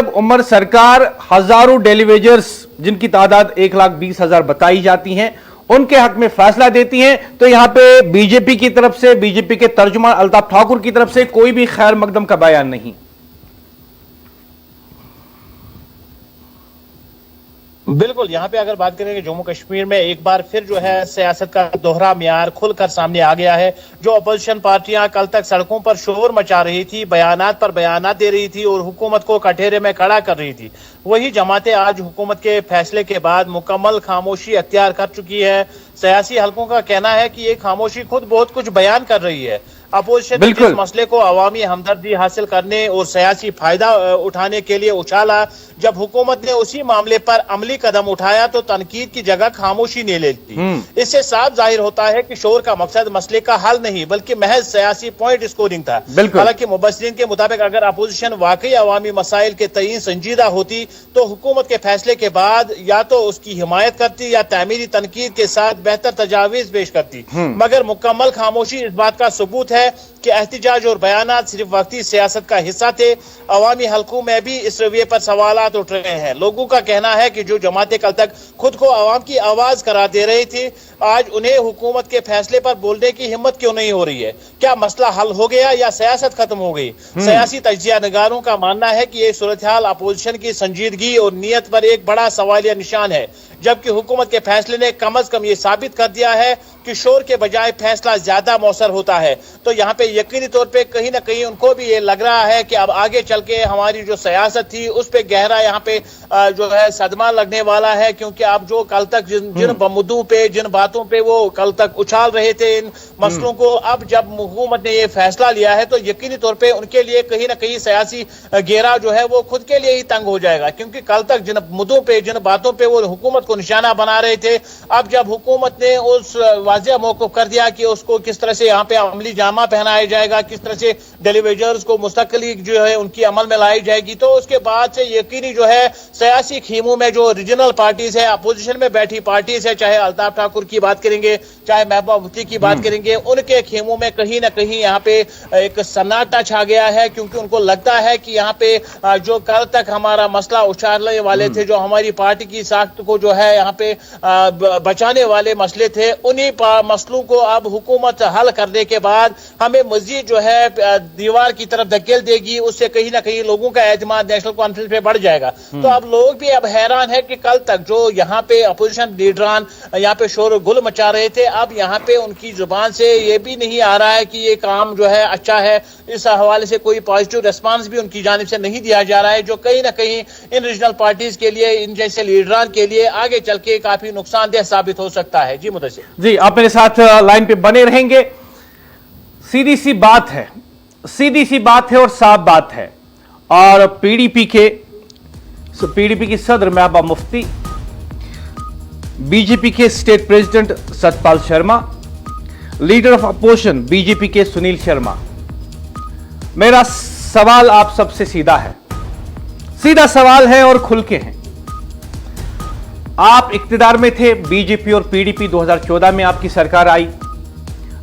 उमर सरकार हजारों डेलीवेजर्स, जिनकी तादाद 1,20,000 बताई जाती हैं, उनके हक में फैसला देती हैं, तो यहां पे बीजेपी की तरफ से, बीजेपी के तर्जुमान अल्ताफ ठाकुर की तरफ से कोई भी खैर मकदम का बयान नहीं। बिल्कुल, यहाँ पे अगर बात करें कि जम्मू कश्मीर में एक बार फिर जो है सियासत का दोहरा म्यार खुलकर सामने आ गया है। जो अपोजिशन पार्टियां कल तक सड़कों पर शोर मचा रही थी, बयानात पर बयानात दे रही थी और हुकूमत को कटघरे में खड़ा कर रही थी, वही जमातें आज हुकूमत के फैसले के बाद मुकम्मल खामोशी अख्तियार कर चुकी है। सियासी हलकों का कहना है कि ये खामोशी खुद बहुत कुछ बयान कर रही है। अपोजिशन ने जिस मसले को अवामी हमदर्दी हासिल करने और सियासी फायदा उठाने के लिए उछाला, जब हुकूमत ने उसी मामले पर अमली कदम उठाया तो तनकीद की जगह खामोशी ने ले ली। इससे साफ जाहिर होता है कि शोर का मकसद मसले का हल नहीं बल्कि महज सियासी पॉइंट स्कोरिंग था। हालांकि मुबस्सिरीन के मुताबिक अगर अपोजिशन वाकई अवामी मसाइल के तईन संजीदा होती तो हुकूमत के फैसले के बाद या तो उसकी हिमायत करती या तामीरी तनकीद के साथ बेहतर तजावीज पेश करती। मगर मुकम्मल खामोशी इस बात का सबूत है कि एहतिजाज और बयानात सिर्फ वक्ती सियासत का हिस्सा थे। अवामी हलकों में भी इस रवैये पर सवालात उठ रहे हैं। लोगों का कहना है कि जो जमातें कल तक खुद को अवाम की आवाज करार दे रही थी, आज उन्हें हुकूमत के फैसले पर बोलने की हिम्मत क्यों नहीं हो रही है। क्या मसला हल हो गया या सियासत खत्म हो गई? सियासी तजिया नगारों का मानना है कि ये सूरत हाल अपोजिशन की संजीदगी और नीयत पर एक बड़ा सवालिया निशान है, जबकि हुकूमत के फैसले ने कम अज कम ये साबित कर दिया है कि शोर के बजाय फैसला ज्यादा मौसर होता है। तो यहाँ पे यकीनी तौर पे कहीं ना कहीं उनको भी ये लग रहा है कि अब आगे चल के हमारी जो सियासत थी उस पे गहरा यहाँ पे जो है सदमा लगने वाला है, क्योंकि अब जो कल तक जिन मुद्दों पे, जिन बातों पे वो कल तक उछाल रहे थे इन मसलों को, अब जब हुकूमत ने ये फैसला लिया है तो यकीनी तौर पे उनके लिए कहीं ना कहीं सियासी घेरा जो है वो खुद के लिए ही तंग हो जाएगा। क्योंकि कल तक जिन मुद्दों पे, जिन बातों पे वो हुकूमत को निशाना बना रहे थे, अब जब हुकूमत ने उस वाज़ेह मौक़िफ़ कर दिया कि उसको किस तरह से यहाँ पे अमली जामा पहनाया जाएगा, किस तरह से डेलीवेजर्स को मुस्तकिल जो है उनकी अमल में लाई जाएगी, तो उसके बाद से यकीनी जो है सियासी खेमों में जो रीजनल पार्टीज है, अपोजिशन में बैठी पार्टीज है, चाहे अल्ताफ ठाकुर की बात करेंगे, चाहे महबूबा मुफ्ती की बात करेंगे, उनके खेमों में कहीं ना कहीं यहाँ पे एक सन्नाटा छा गया है। क्योंकि उनको लगता है कि यहाँ पे जो कल तक हमारा मसला उछालने वाले थे, जो हमारी पार्टी की साख्त को जो है यहाँ पे बचाने वाले मसले थे, उन्हीं मसलों को अब हुकूमत हल करने के बाद हमें मजीद जो है दीवार की तरफ धकेल देगी। उससे कहीं ना कहीं लोगों का एतमाद नेशनल कॉन्फ्रेंस पे बढ़ जाएगा। तो अब लोग भी अब हैरान है कि कल तक जो यहाँ पे अपोजिशन लीडरान यहाँ पे शोर गुल मचा रहे थे, अब यहाँ पे उनकी जुबान से ये भी नहीं आ रहा है कि ये काम जो है अच्छा है। इस हवाले से कोई पॉजिटिव रिस्पांस भी उनकी जानिब से नहीं दिया जा रहा है, जो कहीं ना कहीं इन रीजनल पार्टीज के लिए, इन जैसे लीडरान के लिए आगे चल के काफी नुकसानदेह साबित हो सकता है। जी मुदस्सिर जी, आप मेरे साथ लाइन पे बने रहेंगे। सीधी सी बात है, सीधी सी बात है और साफ बात है। और पीडीपी की सदर महबूबा मुफ्ती, बीजेपी के state president Satpal Sharma, leader of opposition BJP के सुनील शर्मा, मेरा सवाल आप सबसे सीधा है, सीधा सवाल है और खुल के है। आप इख्तिदार में थे, बीजेपी और पीडीपी 2014 में आपकी सरकार आई,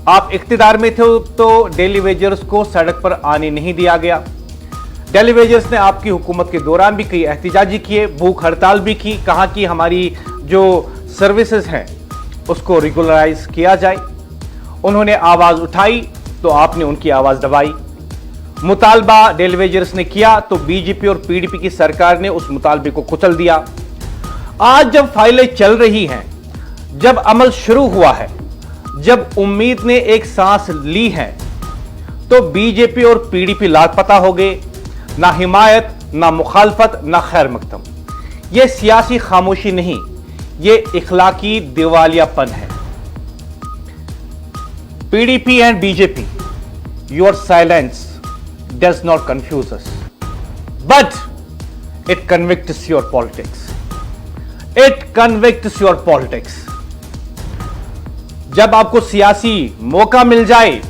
आप इख्तिदार में थे तो डेली वेजर्स को सड़क पर आने नहीं दिया गया। डेली वेजर्स ने आपकी हुकूमत के दौरान भी कई एहतिजाजी किए, भूख हड़ताल भी की, कहा कि हमारी जो सर्विसेज हैं उसको रेगुलराइज किया जाए। उन्होंने आवाज उठाई तो आपने उनकी आवाज दबाई। मुतालबा डेली वेजर्स ने किया तो बीजेपी और पीडीपी की सरकार ने उस मुतालबे को कुचल दिया। आज जब फाइलें चल रही हैं, जब अमल शुरू हुआ है, जब उम्मीद ने एक सांस ली है, तो बीजेपी और पीडीपी लापता हो गए। ना हिमायत, ना मुखालफत, ना खैर मकदम। यह सियासी खामोशी नहीं, यह इखलाकी दिवालियापन है। PDP and BJP, your silence does not confuse us, but it convicts your politics. It convicts your politics. जब आपको सियासी मौका मिल जाए,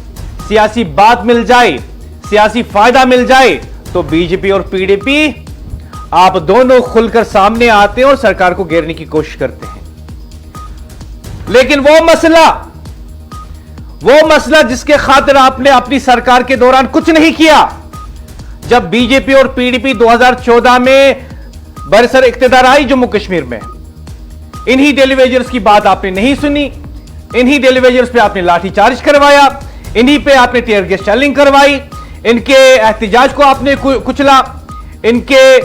सियासी बात मिल जाए, सियासी फायदा मिल जाए तो बीजेपी और पीडीपी आप दोनों खुलकर सामने आते हैं और सरकार को घेरने की कोशिश करते हैं। लेकिन वो मसला जिसके खातिर आपने अपनी सरकार के दौरान कुछ नहीं किया, जब बीजेपी और पीडीपी 2014 में बरसर इख्तियार आई जम्मू कश्मीर में, इन्हीं डेलीवेजर्स की बात आपने नहीं सुनी, इन्हीं डेलीवेजर्स पे आपने लाठीचार्ज करवाया, इन्हीं पे आपने टीयर गैस शेलिंग करवाई, इनके एहतजाज को आपने कुचला, इनके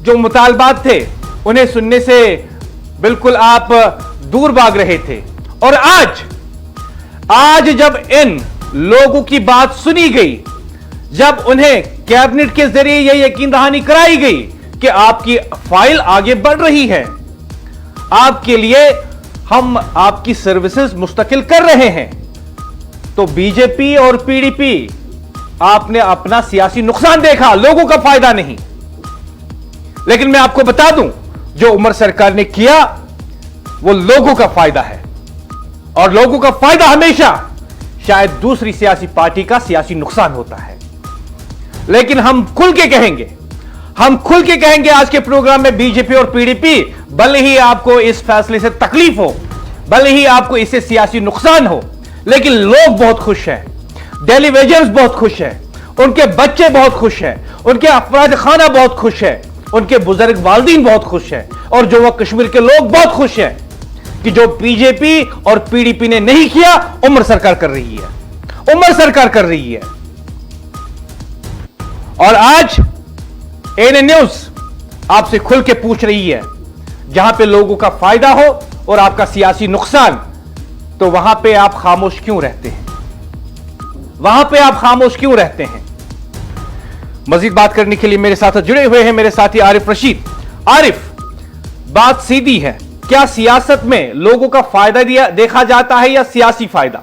जो मुतालबात थे उन्हें सुनने से बिल्कुल आप दूर भाग रहे थे। और आज जब इन लोगों की बात सुनी गई, जब उन्हें कैबिनेट के जरिए यह यकीन दहानी कराई गई कि आपकी फाइल आगे बढ़ रही है, आपके लिए हम आपकी सर्विसेज मुस्तकिल कर रहे हैं, तो बीजेपी और पीडीपी आपने अपना सियासी नुकसान देखा, लोगों का फायदा नहीं। लेकिन मैं आपको बता दूं, जो उमर सरकार ने किया वो लोगों का फायदा है, और लोगों का फायदा हमेशा शायद दूसरी सियासी पार्टी का सियासी नुकसान होता है। लेकिन हम खुल के कहेंगे आज के प्रोग्राम में, बीजेपी और पीडीपी, भले ही आपको इस फैसले से तकलीफ हो, भले ही आपको इससे सियासी नुकसान हो, लेकिन लोग बहुत खुश हैं, डेलीवेजर्स बहुत खुश हैं, उनके बच्चे बहुत खुश हैं, उनके अफराद खाना बहुत खुश है, उनके बुजुर्ग वालिदीन बहुत खुश हैं, और जो वह कश्मीर के लोग बहुत खुश हैं कि जो बीजेपी और पीडीपी ने नहीं किया, उमर सरकार कर रही है। और आज एएनए न्यूज आपसे खुल के पूछ रही है, जहां पे लोगों का फायदा हो और आपका सियासी नुकसान, तो वहां पे आप खामोश क्यों रहते हैं? मजीद बात करने के लिए मेरे साथ जुड़े हुए हैं मेरे साथी आरिफ रशीद। आरिफ, बात सीधी है, क्या सियासत में लोगों का फायदा देखा जाता है या सियासी फायदा?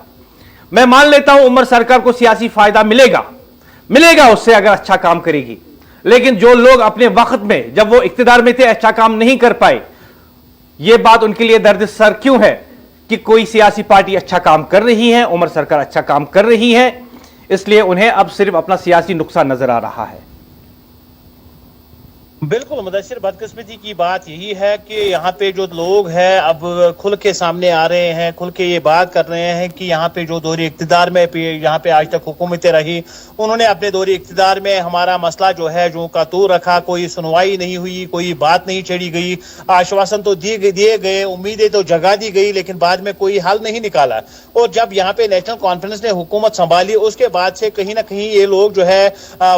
मैं मान लेता हूं उमर सरकार को सियासी फायदा मिलेगा उससे अगर अच्छा काम करेगी, लेकिन जो लोग अपने वक्त में जब वो इख्तियार में थे अच्छा काम नहीं कर पाए, यह बात उनके लिए दर्द सर क्यों है कि कोई सियासी पार्टी अच्छा काम कर रही है, उमर सरकार अच्छा काम कर रही है, इसलिए उन्हें अब सिर्फ अपना सियासी नुकसान नजर आ रहा है? बिल्कुल मुदस्सिर, बदकिस्मती की बात यही है कि यहाँ पे जो लोग हैं अब खुल के सामने आ रहे हैं, खुल के ये बात कर रहे हैं कि यहाँ पे जो दौरे इख्तियार में यहाँ पे आज तक हुकूमतें रही, उन्होंने अपने दौरे इख्तियार में हमारा मसला जो है जो का तू रखा, कोई सुनवाई नहीं हुई, कोई बात नहीं छेड़ी गई, आश्वासन तो दिए गए, उम्मीदें तो जगा दी गई, लेकिन बाद में कोई हल नहीं निकाला। और जब यहाँ पे नेशनल कॉन्फ्रेंस ने हुकूमत संभाली, उसके बाद से कहीं ना कहीं ये लोग जो है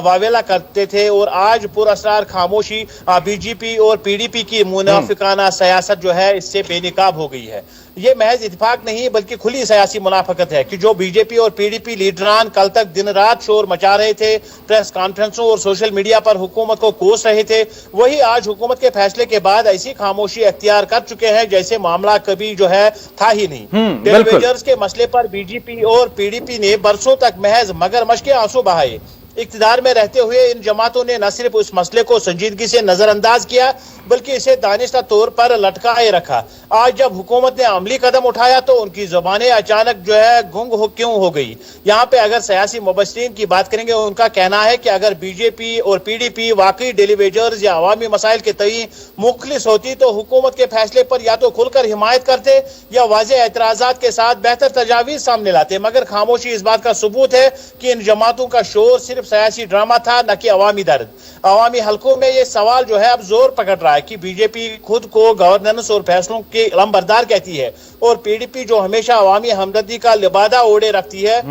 वावेला करते थे, और आज पुरअसरार खामोशी बीजेपी और पीडीपी की मुनाफिकाना सियासत जो है इससे बेनकाब हो गई है। ये महज इत्तेफाक नहीं बल्कि खुली सियासी मुनाफिकत है कि जो बीजेपी और पीडीपी लीडरान कल तक दिन रात शोर मचा रहे थे, प्रेस कॉन्फ्रेंसों और सोशल मीडिया पर हुकूमत को कोस रहे थे, वही आज हुकूमत के फैसले के बाद ऐसी खामोशी अख्तियार कर चुके हैं जैसे मामला कभी जो है था ही नहीं। डेलीवेजर्स के मसले पर बीजेपी और पीडीपी ने बरसों तक महज मगरमच्छ के आंसू बहाए। इख्तियार में रहते हुए इन जमातों ने न सिर्फ उस मसले को संजीदगी से नजरअंदाज किया बल्कि इसे दानिस्ता तौर पर लटकाए रखा। आज जब हुकूमत ने अमली कदम उठाया तो उनकी ज़बानें अचानक जो है गुंग क्यों हो गई। यहाँ पे अगर सियासी मुबस्सिरीन की बात करेंगे, उनका कहना है कि अगर बीजेपी और पीडीपी वाकई डेलीवेजर्स या अवामी मसाइल के तई मुखलिस होती तो हुकूमत के फैसले पर या तो खुलकर हिमायत करते या वाज़ेह एतराज़ात के साथ बेहतर तजावीज़ सामने लाते, मगर खामोशी इस बात का सबूत है कि इन जमातों का शोर सिर्फ सियासी ड्रामा था, न कि अवामी दर्द। अवामी हलकों में ये सवाल जो है अब जोर पकड़ रहा है कि बीजेपी खुद को गवर्नेंस और फैसलों के लंबरदार कहती है, और पीडीपी जो हमेशा अवामी हमदर्दी का लिबादा ओढ़े रखती है,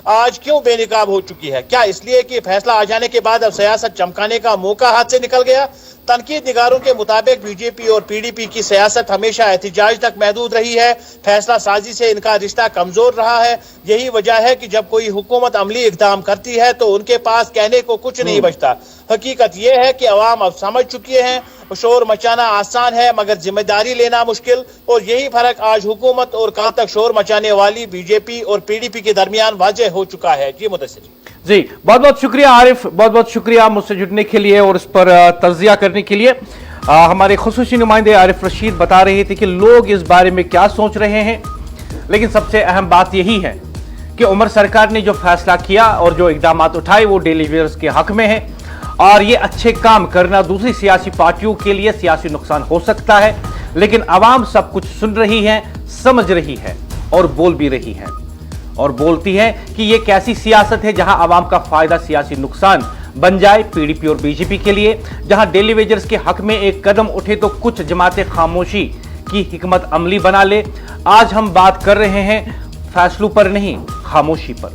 आज क्यों बेनकाब हो चुकी है? क्या इसलिए कि फैसला आ जाने के बाद अब सियासत चमकाने का मौका हाथ से निकल गया? तनकीद निगारों के मुताबिक बीजेपी और पीडीपी की सियासत हमेशा एहतिजाज तक महदूद रही है, फैसला साजी से इनका रिश्ता कमजोर रहा है। यही वजह है कि जब कोई हुकूमत अमली इक़दाम करती है तो उनके पास कहने को कुछ नहीं बचता। हकीकत यह है कि अवाम अब समझ चुकी है शोर मचाना आसान है मगर जिम्मेदारी लेना मुश्किल, और यही फर्क आज हुकूमत और कल तक शोर मचाने वाली बीजेपी और पीडीपी के दरमियान वाज़ेह हो चुका है। जी मुदस्सिर जी, बहुत बहुत शुक्रिया आरिफ, बहुत बहुत शुक्रिया मुझसे जुड़ने के लिए और इस पर तज्जिया करने के लिए। हमारे खुसूसी नुमाइंदे आरिफ रशीद बता रहे थे कि लोग इस बारे में क्या सोच रहे हैं, लेकिन सबसे अहम बात यही है कि उमर सरकार ने जो फैसला किया और जो इकदाम उठाए वो डेली वेजर्स के हक में है, और ये अच्छे काम करना दूसरी सियासी पार्टियों के लिए सियासी नुकसान हो सकता है, लेकिन आवाम सब कुछ सुन रही है, समझ रही है और बोल भी रही है, और बोलती है कि ये कैसी सियासत है जहां आवाम का फायदा सियासी नुकसान बन जाए पीडीपी और बीजेपी के लिए, जहां डेली वेजर्स के हक में एक कदम उठे तो कुछ जमातें खामोशी की हिकमत अमली बना ले। आज हम बात कर रहे हैं फैसलों पर नहीं, खामोशी पर,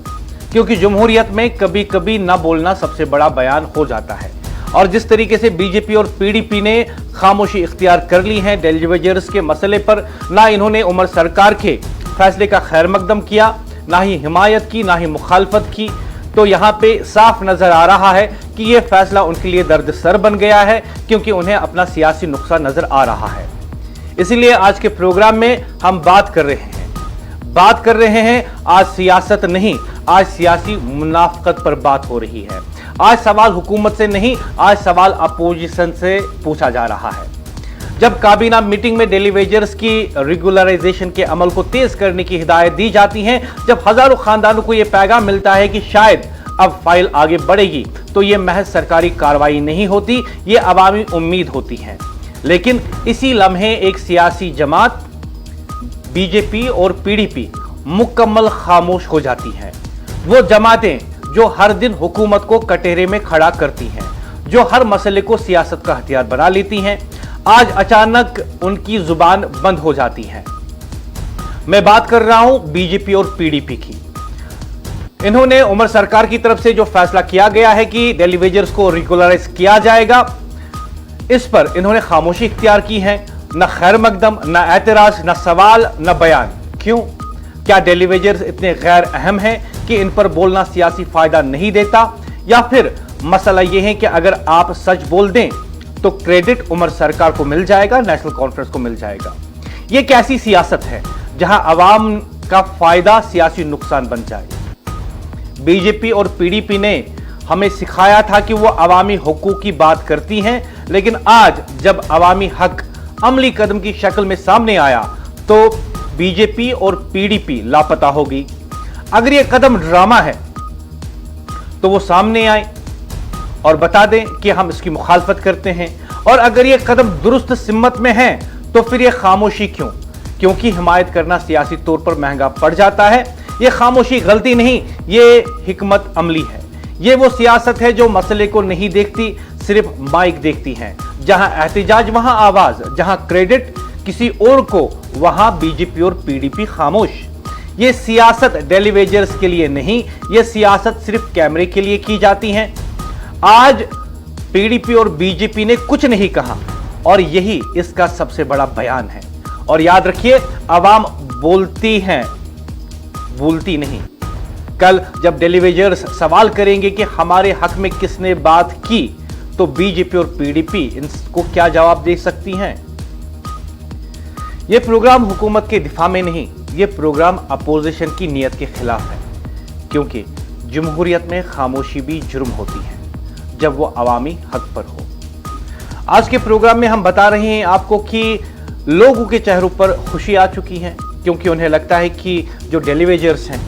क्योंकि जमहूरियत में कभी कभी ना बोलना सबसे बड़ा बयान हो जाता है। और जिस तरीके से बीजेपी और पीडीपी ने खामोशी इख्तियार कर ली है डेली वेजर्स के मसले पर, ना इन्होंने उमर सरकार के फैसले का खैर मकदम किया, ना ही हिमायत की, ना ही मुखालफत की, तो यहां पे साफ नजर आ रहा है कि यह फैसला उनके लिए दर्द सर बन गया है, क्योंकि उन्हें अपना सियासी नुकसान नजर आ रहा है। इसीलिए आज के प्रोग्राम में हम बात कर रहे हैं आज सियासत नहीं, आज सियासी मुनाफकत पर बात हो रही है। आज सवाल हुकूमत से नहीं, आज सवाल अपोजिशन से पूछा जा रहा है। जब काबीना मीटिंग में डेली वेजर्स की रेगुलराइजेशन के अमल को तेज करने की हिदायत दी जाती है, जब हजारों खानदानों को यह पैगाम मिलता है कि शायद अब फाइल आगे बढ़ेगी, तो यह महज सरकारी कार्रवाई नहीं होती, यह अवामी उम्मीद होती है। लेकिन इसी लम्हे एक सियासी जमात बीजेपी और पीडीपी मुकम्मल खामोश हो जाती हैं। वो जमातें जो हर दिन हुकूमत को कटहरे में खड़ा करती हैं, जो हर मसले को सियासत का हथियार बना लेती हैं, आज अचानक उनकी जुबान बंद हो जाती है। मैं बात कर रहा हूं बीजेपी और पीडीपी की। इन्होंने उमर सरकार की तरफ से जो फैसला किया गया है कि डेली वेजर्स को रेगुलराइज किया जाएगा, इस पर इन्होंने खामोशी इख्तियार की है। न खैर मकदम, न एतराज, न सवाल, न बयान। क्यों? क्या डेली वेजर्स इतने गैर अहम हैं कि इन पर बोलना सियासी फायदा नहीं देता, या फिर मसला यह है कि अगर आप सच बोल दें तो क्रेडिट उमर सरकार को मिल जाएगा, नेशनल कॉन्फ्रेंस को मिल जाएगा? यह कैसी सियासत है जहां अवाम का फायदा सियासी नुकसान बन जाए? बीजेपी और पीडीपी ने हमें सिखाया था कि वो अवामी हुकूक की बात करती हैं, लेकिन आज जब अवामी हक अमली कदम की शक्ल में सामने आया तो बीजेपी और पीडीपी लापता हो गई। अगर यह कदम ड्रामा है तो वो सामने आए और बता दें कि हम इसकी मुखालफत करते हैं, और अगर यह कदम दुरुस्त सिम्मत में है तो फिर यह खामोशी क्यों? क्योंकि हिमायत करना सियासी तौर पर महंगा पड़ जाता है। यह खामोशी गलती नहीं, यह हिकमत अमली है। यह वो सियासत है जो मसले को नहीं देखती, सिर्फ माइक देखती है। जहां एहतिजाज वहां आवाज, जहां क्रेडिट किसी और को वहां बीजेपी और पीडीपी खामोश। यह सियासत डेली वेजर्स के लिए नहीं, यह सियासत सिर्फ कैमरे के लिए की जाती है। आज पीडीपी और बीजेपी ने कुछ नहीं कहा, और यही इसका सबसे बड़ा बयान है। और याद रखिए, आवाम बोलती है, बोलती नहीं। कल जब डेली वेजर्स सवाल करेंगे कि हमारे हक में किसने बात की, तो बीजेपी और पीडीपी इनको क्या जवाब दे सकती हैं? यह प्रोग्राम हुकूमत के दिफा में नहीं, यह प्रोग्राम अपोजिशन की नीयत के खिलाफ है, क्योंकि जमहूरियत में खामोशी भी जुर्म होती है जब वो अवामी हक पर हो। आज के प्रोग्राम में हम बता रहे हैं आपको कि लोगों के चेहरों पर खुशी आ चुकी है, क्योंकि उन्हें लगता है कि जो डेली वेजर्स हैं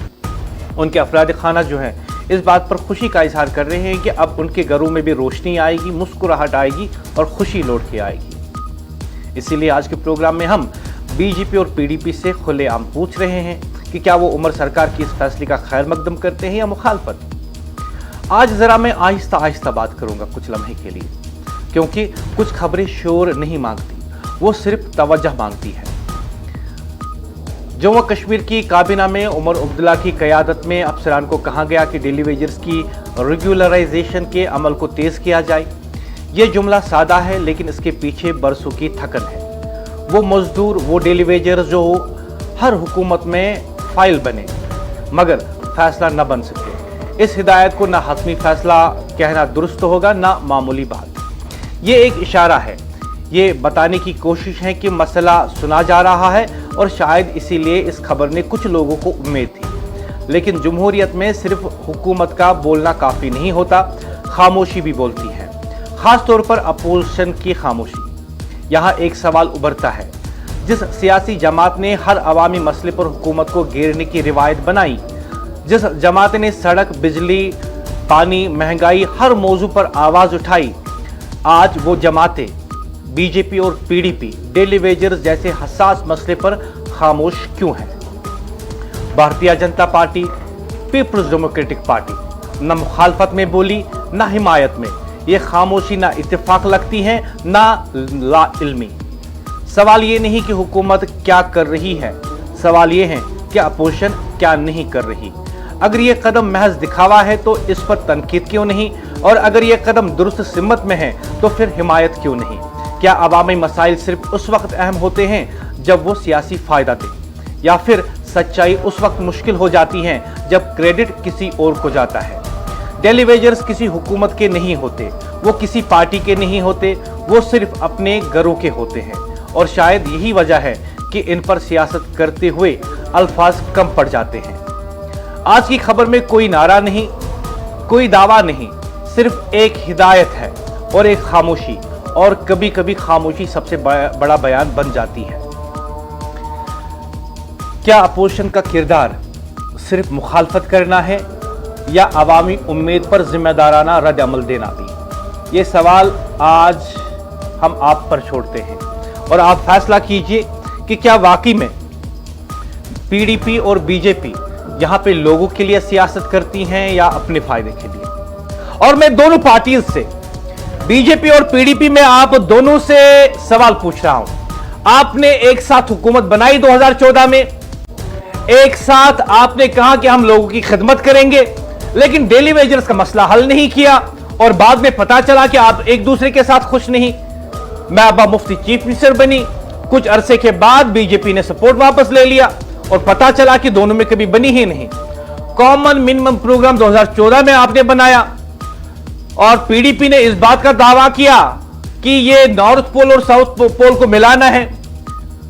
उनके अफराद खाना जो हैं इस बात पर खुशी का इजहार कर रहे हैं कि अब उनके घरों में भी रोशनी आएगी, मुस्कुराहट आएगी और खुशी लौट के आएगी। इसीलिए आज के प्रोग्राम में हम बीजेपी और पीडीपी से खुलेआम पूछ रहे हैं कि क्या वो उमर सरकार की इस फैसले का खैर मकदम करते हैं या मुखालफत। आज जरा मैं आहिस्ता आहिस्ता बात करूंगा कुछ लम्हे के लिए, क्योंकि कुछ खबरें शोर नहीं मांगती, वो सिर्फ तवज्जो मांगती है। जम्मू कश्मीर की काबीना में उमर अब्दुल्ला की क़यादत में अफसरान को कहा गया कि डेली वेजर्स की रेगुलराइजेशन के अमल को तेज़ किया जाए। ये जुमला सादा है, लेकिन इसके पीछे बरसों की थकन है। वो मजदूर, वो डेली वेजर्स जो हर हुकूमत में फाइल बने मगर फैसला न बन सके। इस हिदायत को ना हतमी फैसला कहना दुरुस्त होगा, ना मामूली बात। ये एक इशारा है, ये बताने की कोशिश है कि मसला सुना जा रहा है, और शायद इसीलिए इस खबर ने कुछ लोगों को उम्मीद थी। लेकिन जमहूरियत में सिर्फ हुकूमत का बोलना काफ़ी नहीं होता, खामोशी भी बोलती है, ख़ास तौर पर अपोजिशन की खामोशी। यहाँ एक सवाल उभरता है, जिस सियासी जमात ने हर अवामी मसले पर हुकूमत को घेरने की रिवायत बनाई, जिस जमात ने सड़क, बिजली, पानी, महंगाई हर मौजू पर आवाज उठाई, आज वो जमातें बीजेपी और पीडीपी डेली वेजर्स जैसे हसास मसले पर खामोश क्यों हैं? भारतीय Janata party, peoples Democratic party न मुखालफत में बोली ना हिमायत में। ये खामोशी ना इत्तेफाक लगती है ना ला इल्मी। सवाल ये नहीं कि हुकूमत क्या कर रही है, सवाल ये है कि अपोजिशन क्या नहीं कर रही। अगर ये कदम महज दिखावा है तो इस पर तनकीद क्यों नहीं, और अगर ये कदम दुरुस्त सिमत में है तो फिर हिमायत क्यों नहीं? क्या अवामी मसाइल सिर्फ उस वक्त अहम होते हैं जब वो सियासी फायदा दे, या फिर सच्चाई उस वक्त मुश्किल हो जाती है जब क्रेडिट किसी और को जाता है? डेली वेजर्स किसी हुकूमत के नहीं होते, वो किसी पार्टी के नहीं होते, वो सिर्फ अपने घरों के होते हैं। और शायद यही वजह है कि इन पर सियासत करते हुए अल्फाज कम पड़ जाते हैं। आज की खबर में कोई नारा नहीं, कोई दावा नहीं, सिर्फ एक हिदायत है और एक खामोशी, और कभी कभी खामोशी सबसे बड़ा बयान बन जाती है। क्या अपोजिशन का किरदार सिर्फ मुखालफत करना है या अवामी उम्मीद पर जिम्मेदाराना रद्द अमल देना भी? ये सवाल आज हम आप पर छोड़ते हैं और आप फैसला कीजिए कि क्या वाकई में पीडीपी और बीजेपी यहां पे लोगों के लिए सियासत करती हैं या अपने फायदे के लिए। और मैं दोनों पार्टियों से, बीजेपी और पीडीपी में आप दोनों से सवाल पूछ रहा हूं। आपने एक साथ हुकूमत बनाई 2014 में, एक साथ आपने कहा कि हम लोगों की खिदमत करेंगे, लेकिन डेली वेजर्स का मसला हल नहीं किया और बाद में पता चला कि आप एक दूसरे के साथ खुश नहीं। महबूबा मुफ्ती चीफ मिनिस्टर बनी, कुछ अरसे के बाद बीजेपी ने सपोर्ट वापस ले लिया और पता चला कि दोनों में कभी बनी ही नहीं। कॉमन मिनिमम प्रोग्राम 2014 में आपने बनाया और पीडीपी ने इस बात का दावा किया कि ये नॉर्थ पोल और साउथ पोल को मिलाना है,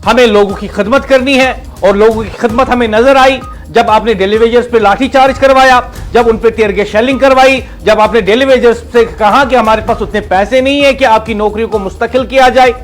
हमें लोगों की खिदमत करनी है। और लोगों की खिदमत हमें नजर आई जब आपने डेली वेजर्स पे लाठीचार्ज करवाया, जब उन पे टीयर गैस शेलिंग करवाई, जब आपने डेली वेजर्स से कहा कि हमारे पास उतने पैसे नहीं है कि आपकी नौकरियों को मुस्तकिल किया जाए।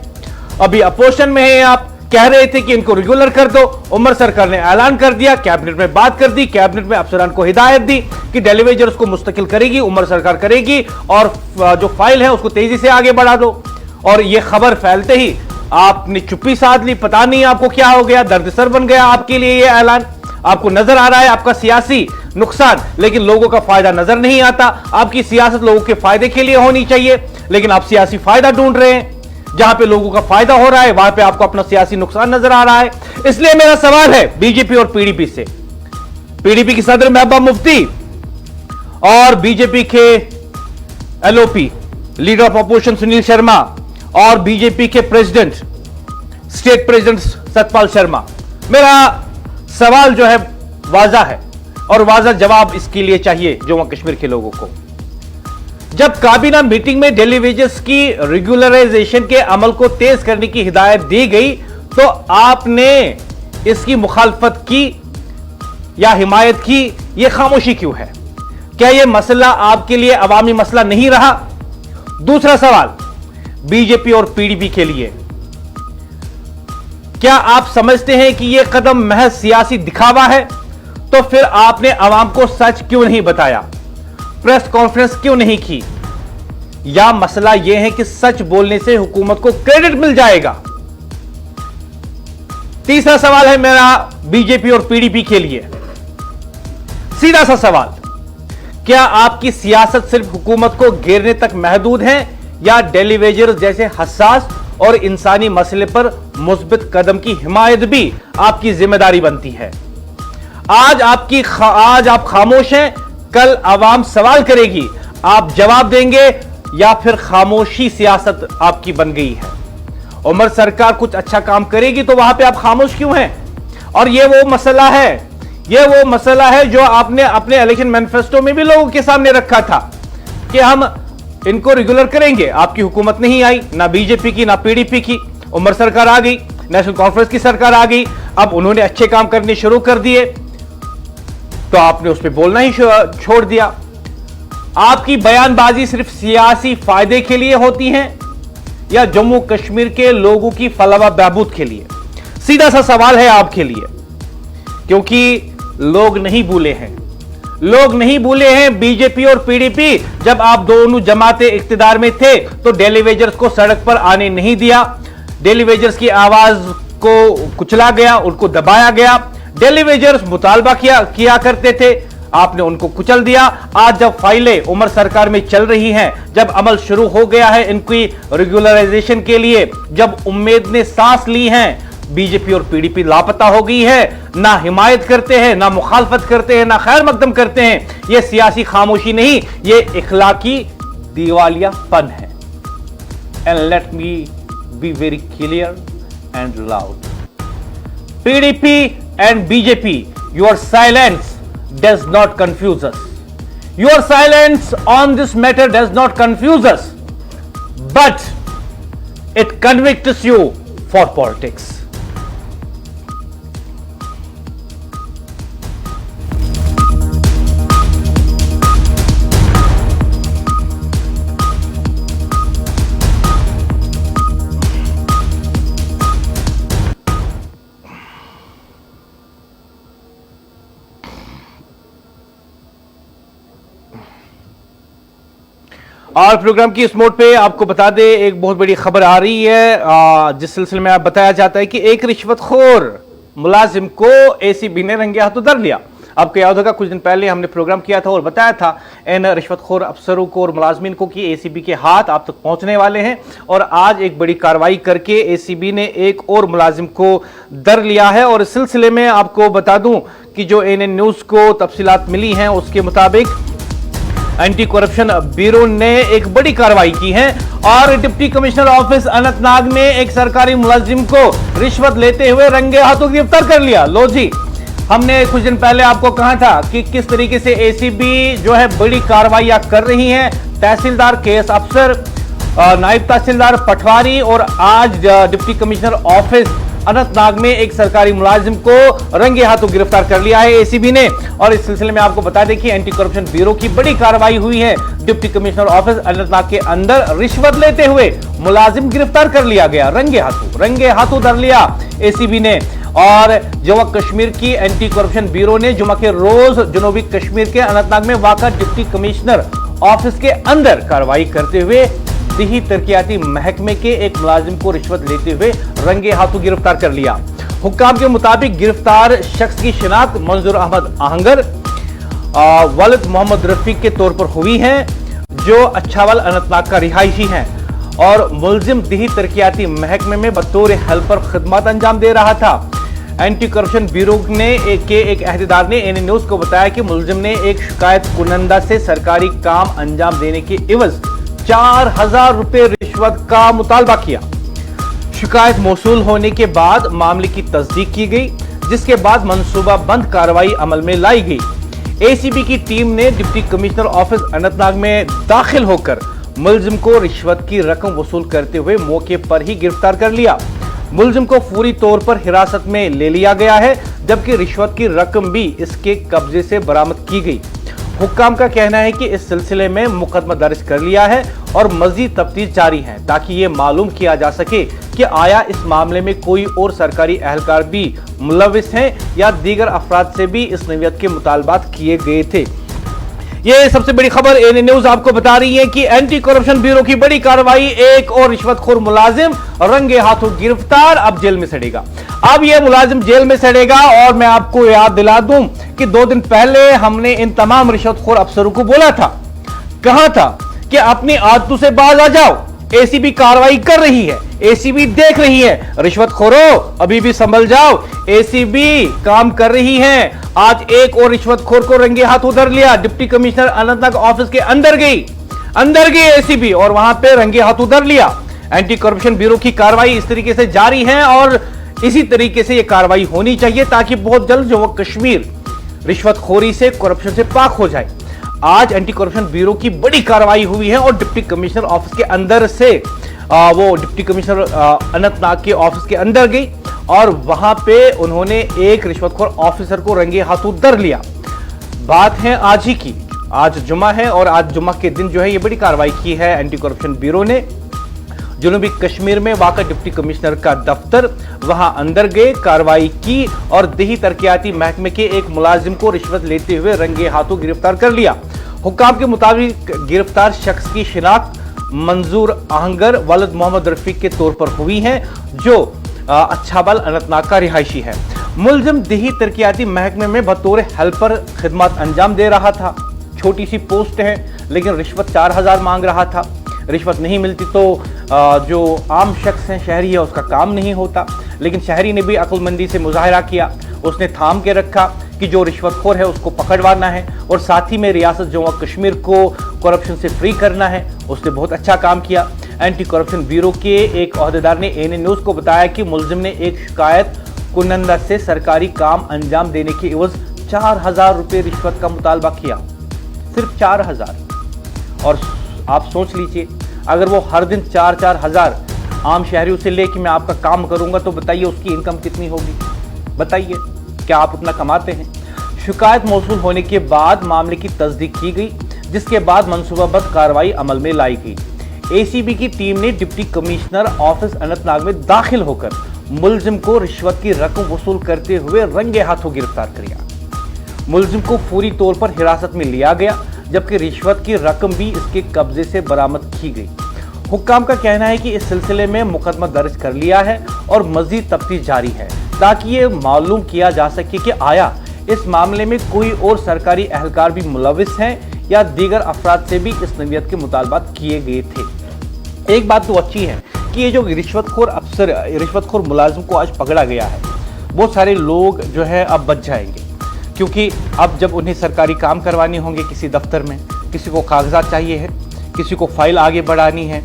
अभी अपोजिशन में है, आप कह रहे थे कि इनको रेगुलर कर दो। उमर सरकार ने ऐलान कर दिया, कैबिनेट में बात कर दी, कैबिनेट में अफसरान को हिदायत दी कि डेली वेजर्स को मुस्तकिल करेगी, उमर सरकार करेगी और जो फाइल है उसको तेजी से आगे बढ़ा दो। और ये खबर फैलते ही आपने चुप्पी साध ली, पता नहीं आपको क्या हो गया, दर्दसर बन गया आपके लिए ये ऐलान। आपको नजर आ रहा है आपका सियासी नुकसान, लेकिन लोगों का फायदा नजर नहीं आता। आपकी सियासत लोगों के फायदे के लिए होनी चाहिए, लेकिन आप सियासी फायदा ढूंढ रहे हैं। जहां पे लोगों का फायदा हो रहा है वहां पे आपको अपना सियासी नुकसान नजर आ रहा है। इसलिए मेरा सवाल है बीजेपी और पीडीपी से, पीडीपी की सदर महबूबा मुफ्ती और बीजेपी के LOP leader of opposition Sunil Sharma और बीजेपी के president, state president Satpal Sharma, मेरा सवाल जो है वाजा है और वाजा जवाब इसके लिए चाहिए जम्मू कश्मीर के लोगों को। जब काबीना मीटिंग में डेली वेजेस की रेगुलराइजेशन के अमल को तेज करने की हिदायत दी गई तो आपने इसकी मुखालफत की या हिमायत की? यह खामोशी क्यों है? क्या यह मसला आपके लिए अवामी मसला नहीं रहा? दूसरा सवाल बीजेपी और पीडीपी के लिए, क्या आप समझते हैं कि यह कदम महज सियासी दिखावा है? तो फिर आपने अवाम को सच क्यों नहीं बताया, प्रेस कॉन्फ्रेंस क्यों नहीं की? या मसला यह है कि सच बोलने से हुकूमत को क्रेडिट मिल जाएगा? तीसरा सवाल है मेरा बीजेपी और पीडीपी के लिए, सीधा सा सवाल, क्या आपकी सियासत सिर्फ हुकूमत को घेरने तक महदूद है या डेली वेजर्स जैसे हसास और इंसानी मसले पर मुस्बित कदम की हिमायत भी आपकी जिम्मेदारी बनती है? आज आप खामोश हैं, कल आवाम सवाल करेगी, आप जवाब देंगे या फिर खामोशी सियासत आपकी बन गई है? उमर सरकार कुछ अच्छा काम करेगी तो वहां पे आप खामोश क्यों हैं? और ये वो मसला है जो आपने अपने इलेक्शन मैनिफेस्टो में भी लोगों के सामने रखा था कि हम इनको रेगुलर करेंगे। आपकी हुकूमत नहीं आई, ना बीजेपी की ना पीडीपी की, उमर सरकार आ गई, नेशनल कॉन्फ्रेंस की सरकार आ गई, अब उन्होंने अच्छे काम करने शुरू कर दिए तो आपने उस पर बोलना ही छोड़ दिया। आपकी बयानबाजी सिर्फ सियासी फायदे के लिए होती है या जम्मू कश्मीर के लोगों की फलाह बहबूद के लिए? सीधा सा सवाल है आपके लिए, क्योंकि लोग नहीं भूले हैं लोग नहीं भूले हैं बीजेपी और पीडीपी जब आप दोनों जमातें इख्तिदार में थे तो डेली वेजर्स को सड़क पर आने नहीं दिया, डेली वेजर्स की आवाज को कुचला गया, उनको दबाया गया। डेली वेजर्स मुतालबा किया करते थे, आपने उनको कुचल दिया। आज जब फाइलें उमर सरकार में चल रही हैं, जब अमल शुरू हो गया है इनकी रेगुलराइजेशन के लिए, जब उम्मीद ने सांस ली है, बीजेपी और पीडीपी लापता हो गई है, ना हिमायत करते हैं, ना मुखालफत करते हैं, ना खैर मकदम करते हैं। यह सियासी खामोशी नहीं, यह इखलाकी दिवालियापन है। And let me be very clear and loud, PDP and BJP, your silence does not confuse us. Your silence on this matter does not confuse us, but it convicts you for politics. और programme की इस mode पे आपको बता दे एक बहुत बड़ी खबर आ रही है, जिस सिलसिले में आप बताया जाता है कि एक रिश्वतखोर मुलाजिम को एसीबी ने रंगे हाथों धर लिया। आपको याद होगा कुछ दिन पहले हमने प्रोग्राम किया था और बताया था इन रिश्वतखोर अफसरों को और मुलाजमीन को कि एसीबी के हाथ आप तक पहुंचने वाले हैं। और आज एक बड़ी कार्रवाई करके एसीबी ने एक और मुलाजिम को धर लिया है। और इस सिलसिले में आपको बता दूं कि जो एएनएन न्यूज को तफसीलात मिली हैं उसके मुताबिक एंटी करप्शन ब्यूरो ने एक बड़ी कार्रवाई की है और डिप्टी कमिश्नर ऑफिस अनंतनाग में एक सरकारी मुलाजिम को रिश्वत लेते हुए रंगे हाथों गिरफ्तार कर लिया। लो जी, हमने कुछ दिन पहले आपको कहा था कि किस तरीके से एसीबी जो है बड़ी कार्रवाइयां कर रही है। तहसीलदार केस अफसर, नायब तहसीलदार पटवारी और आज डिप्टी कमिश्नर ऑफिस अनंतनाग में एक सरकारी मुलाजिम को रंगे हाथों गिरफ्तार कर लिया है एसीबी ने। और इस सिलसिले में आपको बता दें कि एंटी करप्शन ब्यूरो की बड़ी कार्रवाई हुई है। डिप्टी कमिश्नर ऑफिस अनंतनाग के अंदर रिश्वत लेते हुए मुलाजिम गिरफ्तार कर लिया गया, रंगे हाथों धर लिया एसीबी ने। और जम्मू कश्मीर की एंटी करप्शन ब्यूरो ने जुमा के रोज जनूबी कश्मीर के अनंतनाग में वाक़ा डिप्टी कमिश्नर ऑफिस के अंदर कार्रवाई करते हुए दिही तरक्याती महकमे के एक मुलाजिम को रिश्वत लेते हुए रंगे हाथों गिरफ्तार कर लिया। हुक्काम के मुताबिक गिरफ्तार शख्स की शिनाख्त मंजूर अहमद आहंगर वलिद मोहम्मद रफीक के तौर पर हुई है, जो अच्छावल अनंतनाग का रिहायशी है और मुलजिम दिही तरक्याती महकमे में बतौर हेल्पर खिदमत अंजाम दे रहा था। एंटी करप्शन ब्यूरो ने एक अहदेदार ने एएनएन न्यूज को बताया कि मुलजिम ने एक शिकायत कुनंदा से सरकारी काम अंजाम देने के इवज 4000 रुपए रिश्वत का मुतालबा किया। शिकायत मौसूल होने के बाद मामले की तस्दीक की गई, जिसके बाद मंसूबाबंद कार्रवाई अमल में लाई गई। एसीबी की टीम ने डिप्टी कमिश्नर ऑफिस अनंतनाग में दाखिल होकर मुलजिम को रिश्वत की रकम वसूल करते हुए मौके पर ही गिरफ्तार कर लिया। मुलजिम को फौरी तौर पर हिरासत में ले लिया गया है, जबकि रिश्वत की रकम भी इसके कब्जे से बरामद की गई। हुक्काम का कहना है कि इस सिलसिले में मुकदमा दर्ज कर लिया है और मजीद तफ्तीश जारी है ताकि ये मालूम किया जा सके कि आया इस मामले में कोई और सरकारी एहलकार भी मुलविस हैं या दीगर अफराद से भी इस नौयत के मुतालबात किए गए थे। ये सबसे बड़ी खबर एएनएन न्यूज आपको बता रही है कि एंटी करप्शन ब्यूरो की बड़ी कार्रवाई, एक और रिश्वतखोर मुलाजिम रंगे हाथों गिरफ्तार, अब जेल में सड़ेगा। अब यह मुलाजिम जेल में सड़ेगा। और मैं आपको याद दिला दूं कि 2 दिन पहले हमने इन तमाम रिश्वतखोर अफसरों को बोला था, कहा था कि अपनी आदतों से बाज आ जाओ, एसीबी कार्रवाई कर रही है, एसीबी देख रही है, रिश्वतखोरों अभी भी संभल जाओ, एसीबी काम कर रही है। आज एक और रिश्वतखोर को रंगे हाथ उधर लिया। डिप्टी कमिश्नर अनंतनाग ऑफिस के अंदर गई एसीबी और वहां पे रंगे हाथ उधर लिया। एंटी करप्शन ब्यूरो की कार्रवाई इस तरीके से जारी है और इसी तरीके से यह कार्रवाई होनी चाहिए ताकि बहुत जल्द जम्मू कश्मीर रिश्वतखोरी से, करप्शन से पाक हो जाए। आज एंटी करप्शन ब्यूरो की बड़ी कार्रवाई हुई है और डिप्टी कमिश्नर ऑफिस के अंदर से वो डिप्टी कमिश्नर अनंतनाग के ऑफिस के अंदर गई और वहां पे उन्होंने एक रिश्वतखोर ऑफिसर को रंगे हाथों धर लिया। बात है आज ही की, आज जुमा है और आज जुमा के दिन जो है ये बड़ी कार्रवाई की है एंटी करप्शन ब्यूरो ने। जनूबी कश्मीर में वाक़ा डिप्टी कमिश्नर का दफ्तर, वहां अंदर गए, कार्रवाई की और दही तरक्याती महकमे के एक मुलाजिम को रिश्वत लेते हुए रंगे हाथों गिरफ्तार कर लिया। हुक्काम के मुताबिक गिरफ्तार शख्स की शिनाख्त मंजूर आहंगर वलद मोहम्मद रफीक के तौर पर हुई है, जो अच्छाबल अनंतनाग का रिहायशी है। मुलजिम दही तरक्याती महकमे में बतौर हेल्पर खिदमत अंजाम दे रहा था। छोटी सी पोस्ट है, लेकिन रिश्वत 4000 मांग रहा था। रिश्वत नहीं मिलती तो जो आम शख्स है, शहरी है, उसका काम नहीं होता। लेकिन शहरी ने भी अक्लमंदी से मुजाहरा किया, उसने थाम के रखा कि जो रिश्वतखोर है उसको पकड़वाना है और साथ ही में रियासत जम्मू कश्मीर को करप्शन से फ्री करना है। उसने बहुत अच्छा काम किया। एंटी करप्शन ब्यूरो के एक ओहदेदार ने एएनए न्यूज को बताया कि मुलजिम ने एक शिकायत कुनंदा से सरकारी काम अंजाम देने की एवज 4000 रुपये रिश्वत का मुतालबा किया, सिर्फ 4000। और आप सोच लीजिए, अगर वो हर दिन 4-4 हजार आम शहरियों से ले कि मैं आपका काम करूंगा, तो बताइए उसकी इनकम कितनी होगी। बताइए, क्या आप उतना कमाते हैं? शिकायत मौसूल होने के बाद मामले की तस्दीक की गई, जिसके बाद मनसूबाबद्ध कार्रवाई अमल में लाई गई। एसीबी की टीम ने डिप्टी कमिश्नर ऑफिस अनंतनाग में दाखिल होकर मुलजिम को रिश्वत की रकम वसूल करते हुए रंगे हाथों गिरफ्तार किया। मुलजिम को फौरी तौर पर हिरासत में लिया गया, जबकि रिश्वत की रकम भी इसके कब्जे से बरामद की गई। हुक्काम का कहना है कि इस सिलसिले में मुकदमा दर्ज कर लिया है और मजीद तफ्तीश जारी है, ताकि ये मालूम किया जा सके कि आया इस मामले में कोई और सरकारी एहलकार भी मुलविस हैं या दीगर अफराद से भी इस नवीयत के मुतालबात किए गए थे। एक बात तो अच्छी है कि ये जो रिश्वतखोर मुलाजिम को आज पकड़ा गया है, बहुत सारे लोग जो है अब बच जाएंगे, क्योंकि अब जब उन्हें सरकारी काम करवाने होंगे किसी दफ्तर में, किसी को कागजात चाहिए है, किसी को फाइल आगे बढ़ानी है,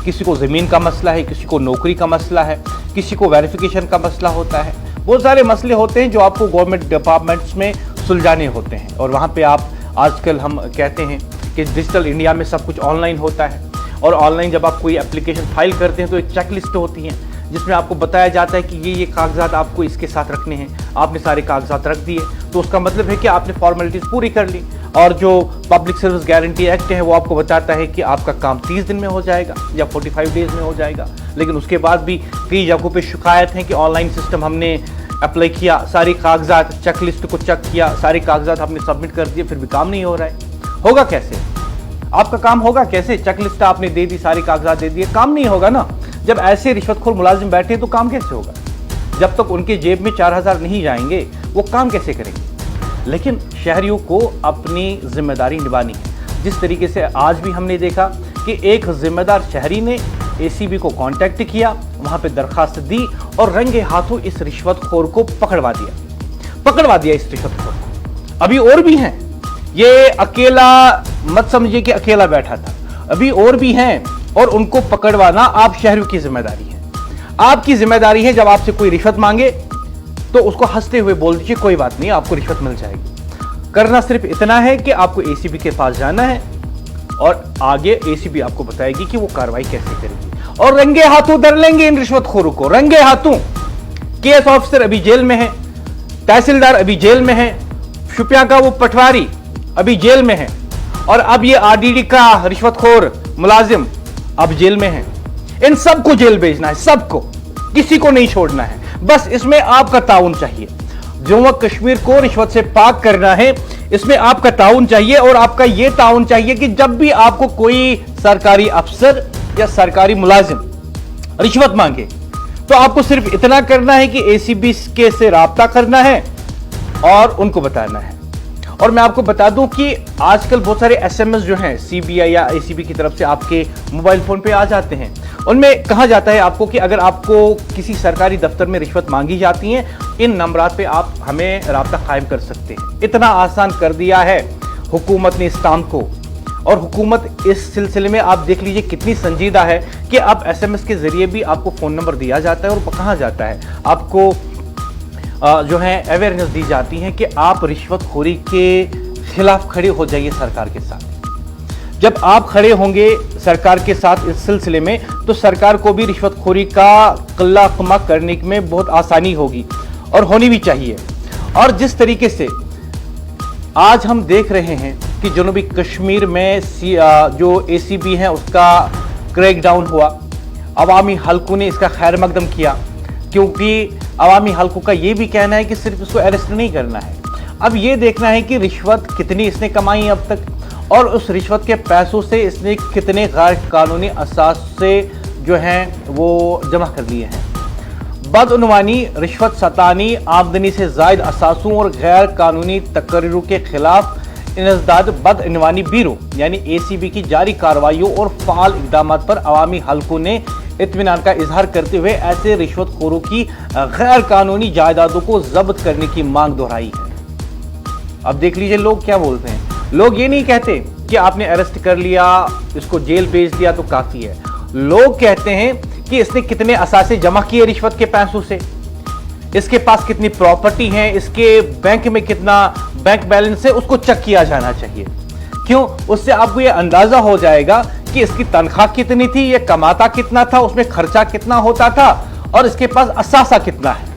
किसी को ज़मीन का मसला है, किसी को नौकरी का मसला है, किसी को वेरिफिकेशन का मसला होता है। बहुत सारे मसले होते हैं जो आपको गवर्नमेंट डिपार्टमेंट्स में सुलझाने होते हैं। और वहाँ पे आप आजकल हम कहते हैं कि डिजिटल इंडिया में सब कुछ ऑनलाइन होता है, और ऑनलाइन जब आप कोई एप्लीकेशन फाइल करते हैं तो एक चेकलिस्ट होती है जिसमें आपको बताया जाता है कि ये कागजात आपको इसके साथ रखने हैं। आपने सारे कागजात रख दिए तो उसका मतलब है कि आपने फॉर्मेलिटीज़ पूरी कर ली। और जो पब्लिक सर्विस गारंटी एक्ट है वो आपको बताता है कि आपका काम 30 दिन में हो जाएगा या 45 डेज में हो जाएगा। लेकिन उसके बाद भी कई जगहों पे शिकायत है कि ऑनलाइन सिस्टम हमने अप्लाई किया, सारी कागजात चेकलिस्ट को चेक किया, सारे कागजात आपने सबमिट कर दिए, फिर भी काम नहीं हो रहा है। होगा कैसे? आपका काम होगा कैसे? चेकलिस्ट आपने दे दी, सारे कागजात दे दिए, काम नहीं होगा ना। जब ऐसे रिश्वतखोर मुलाजिम बैठे तो काम कैसे होगा? जब तक उनके जेब में 4000 नहीं जाएंगे वो काम कैसे करेंगे? लेकिन शहरियों को अपनी जिम्मेदारी निभानी है। जिस तरीके से आज भी हमने देखा कि एक जिम्मेदार शहरी ने एसीबी को कांटेक्ट किया, वहां पे दरखास्त दी और रंगे हाथों इस रिश्वतखोर को पकड़वा दिया इस रिश्वतखोर को। अभी और भी हैं, ये अकेला मत समझिए कि अकेला बैठा था, अभी और भी हैं और उनको पकड़वाना आप शहरियों की जिम्मेदारी है। आपकी जिम्मेदारी है, जब आपसे कोई रिश्वत मांगे तो उसको हंसते हुए बोल दीजिए कोई बात नहीं, आपको रिश्वत मिल जाएगी। करना सिर्फ इतना है कि आपको एसीबी के पास जाना है और आगे एसीबी आपको बताएगी कि वो कार्रवाई कैसे करेगी, और रंगे हाथों धर लेंगे इन रिश्वतखोरों को, रंगे हाथों। केएस ऑफिसर अभी जेल में है, तहसीलदार अभी जेल में है, शुपिया का वो पटवारी अभी जेल में है, और अब ये आरडीडी का रिश्वतखोर मुलाजिम अब जेल में है। इन सबको जेल भेजना है, सबको, किसी को नहीं छोड़ना है। बस इसमें आपका ताउन चाहिए। जम्मू कश्मीर को रिश्वत से पाक करना है, इसमें आपका ताउन चाहिए। और आपका यह ताउन चाहिए कि जब भी आपको कोई सरकारी अफसर या सरकारी मुलाजिम रिश्वत मांगे तो आपको सिर्फ इतना करना है कि एसीबी के से राब्ता करना है और उनको बताना है। और मैं आपको बता दूं कि आजकल बहुत सारे एसएमएस जो हैं सीबीआई या एसीबी की तरफ से आपके मोबाइल फोन पे आ जाते हैं। उनमें कहा जाता है आपको कि अगर आपको किसी सरकारी दफ्तर में रिश्वत मांगी जाती है, इन नंबरात पे आप हमें राब्ता कायम कर सकते हैं। इतना आसान कर दिया है हुकूमत ने इस काम को। और हुकूमत इस सिलसिले में आप देख लीजिए कितनी संजीदा है कि अब एसएमएस के जरिए भी आपको फोन नंबर दिया जाता है और कहा जाता है आपको जो है अवेयरनेस दी जाती है कि आप रिश्वतखोरी के खिलाफ खड़े हो जाइए सरकार के साथ। जब आप खड़े होंगे सरकार के साथ इस सिलसिले में, तो सरकार को भी रिश्वतखोरी का कल्ला कमा करने में बहुत आसानी होगी और होनी भी चाहिए। और जिस तरीके से आज हम देख रहे हैं कि जनूबी कश्मीर में जो एसीबी है उसका क्रैकडाउन हुआ, अवामी हलकों ने इसका खैर मकदम किया, क्योंकि अवामी हलकों का यह भी कहना है कि सिर्फ इसको अरेस्ट नहीं करना है, अब यह देखना है कि रिश्वत कितनी इसने कमाई अब तक, और उस रिश्वत के पैसों से इसने कितने गैर कानूनी असास से जो हैं वो जमा कर लिए हैं। बदउनवानी, रिश्वत सतानी, आमदनी से जायद असासों और गैर कानूनी तकर्रुरों के खिलाफ इंसदाद बदउनवानी ब्यूरो यानी ACB की जारी कार्रवाइयों और फाल इकदाम पर अवामी हलकों ने इत्मीनान का इजहार करते हुए ऐसे रिश्वतखोरों की गैर कानूनी जायदादों को जब्त करने की मांग दोहराई है। अब देख लीजिए लोग क्या बोलते हैं। लोग ये नहीं कहते कि आपने अरेस्ट कर लिया, इसको जेल भेज दिया तो काफी है। लोग कहते हैं कि इसने कितने असासे जमा किए रिश्वत के पैसों से, इसके पास कितनी प्रॉपर्टी है, इसके बैंक में कितना बैंक बैलेंस है, उसको चेक किया जाना चाहिए। क्यों? उससे आपको यह अंदाजा हो जाएगा कि इसकी तनख्वाह कितनी थी, यह कमाता कितना था, उसमें खर्चा कितना होता था और इसके पास असासा कितना है।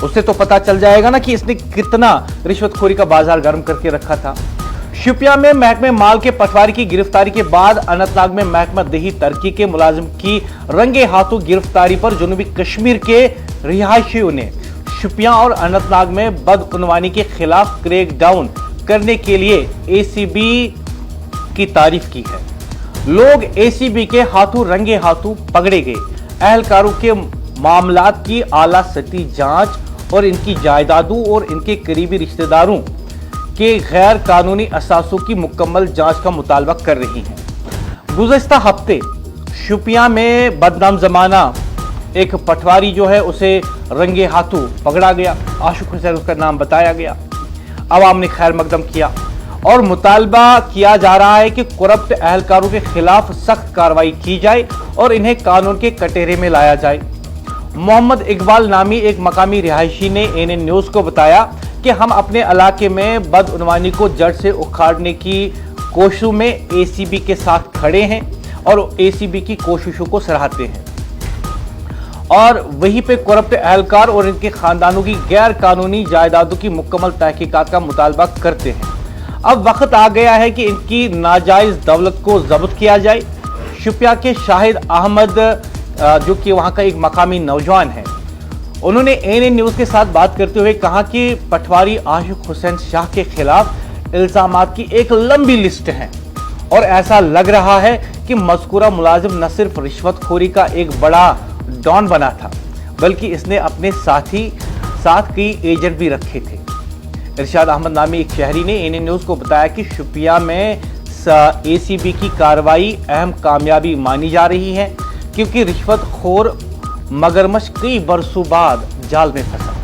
उससे तो पता चल जाएगा ना कि इसने कितना रिश्वतखोरी का बाजार गर्म करके रखा था। शोपियां में महकमे माल के पटवारी की गिरफ्तारी के बाद अनंतनाग में महकमा दही तरक्की के मुलाजिम की रंगे हाथों गिरफ्तारी पर जनूबी कश्मीर के रिहायशियों ने शोपियां और अनंतनाग में बदउनवानी के खिलाफ क्रैक डाउन करने के लिए ACB की तारीफ की है। लोग ACB के हाथों रंगे हाथों पकड़े गए अहलकारों के मामलात की आला सतही जांच और इनकी जायदादों और इनके करीबी रिश्तेदारों के गैर कानूनी असासों की मुकम्मल जांच का मुतालबा कर रही हैं। गुज़श्ता हफ्ते शोपियां में बदनाम जमाना एक पटवारी जो है उसे रंगे हाथों पकड़ा गया, आशिक हुसैन उसका नाम बताया गया। अवाम ने खैर मकदम किया और मुतालबा किया जा रहा है कि करप्ट अहलकारों के खिलाफ सख्त कार्रवाई की जाए और इन्हें कानून के कटघरे में लाया जाए। मोहम्मद इकबाल नामी एक मकामी रिहायशी ने ANN न्यूज को बताया कि हम अपने इलाके में बदउनवानी को जड़ से उखाड़ने की कोशिशों में ACB के साथ खड़े हैं और ACB की कोशिशों को सराहते हैं और वहीं पे करप्ट अहलकार और इनके खानदानों की गैर कानूनी जायदादों की मुकम्मल तहकीकात का मुतालबा करते हैं। अब वक्त आ गया है कि इनकी नाजायज दौलत को जब्त किया जाए। शोपियां के शाहिद अहमद जो कि वहां का एक मकामी नौजवान है, उन्होंने ANN न्यूज के साथ बात करते हुए कहा कि पटवारी आशिक हुसैन शाह के खिलाफ इल्जामात की एक लंबी लिस्ट है और ऐसा लग रहा है कि मज़कूरा मुलाजिम न सिर्फ रिश्वतखोरी का एक बड़ा डॉन बना था, बल्कि इसने अपने साथ कई एजेंट भी रखे थे। इरशाद अहमद नामी एक शहरी ने ANN न्यूज को बताया कि शोपियां में ACB की कार्रवाई अहम कामयाबी मानी जा रही है, क्योंकि रिश्वतखोर मगरमच्छ कई बरसों बाद जाल में फंसा,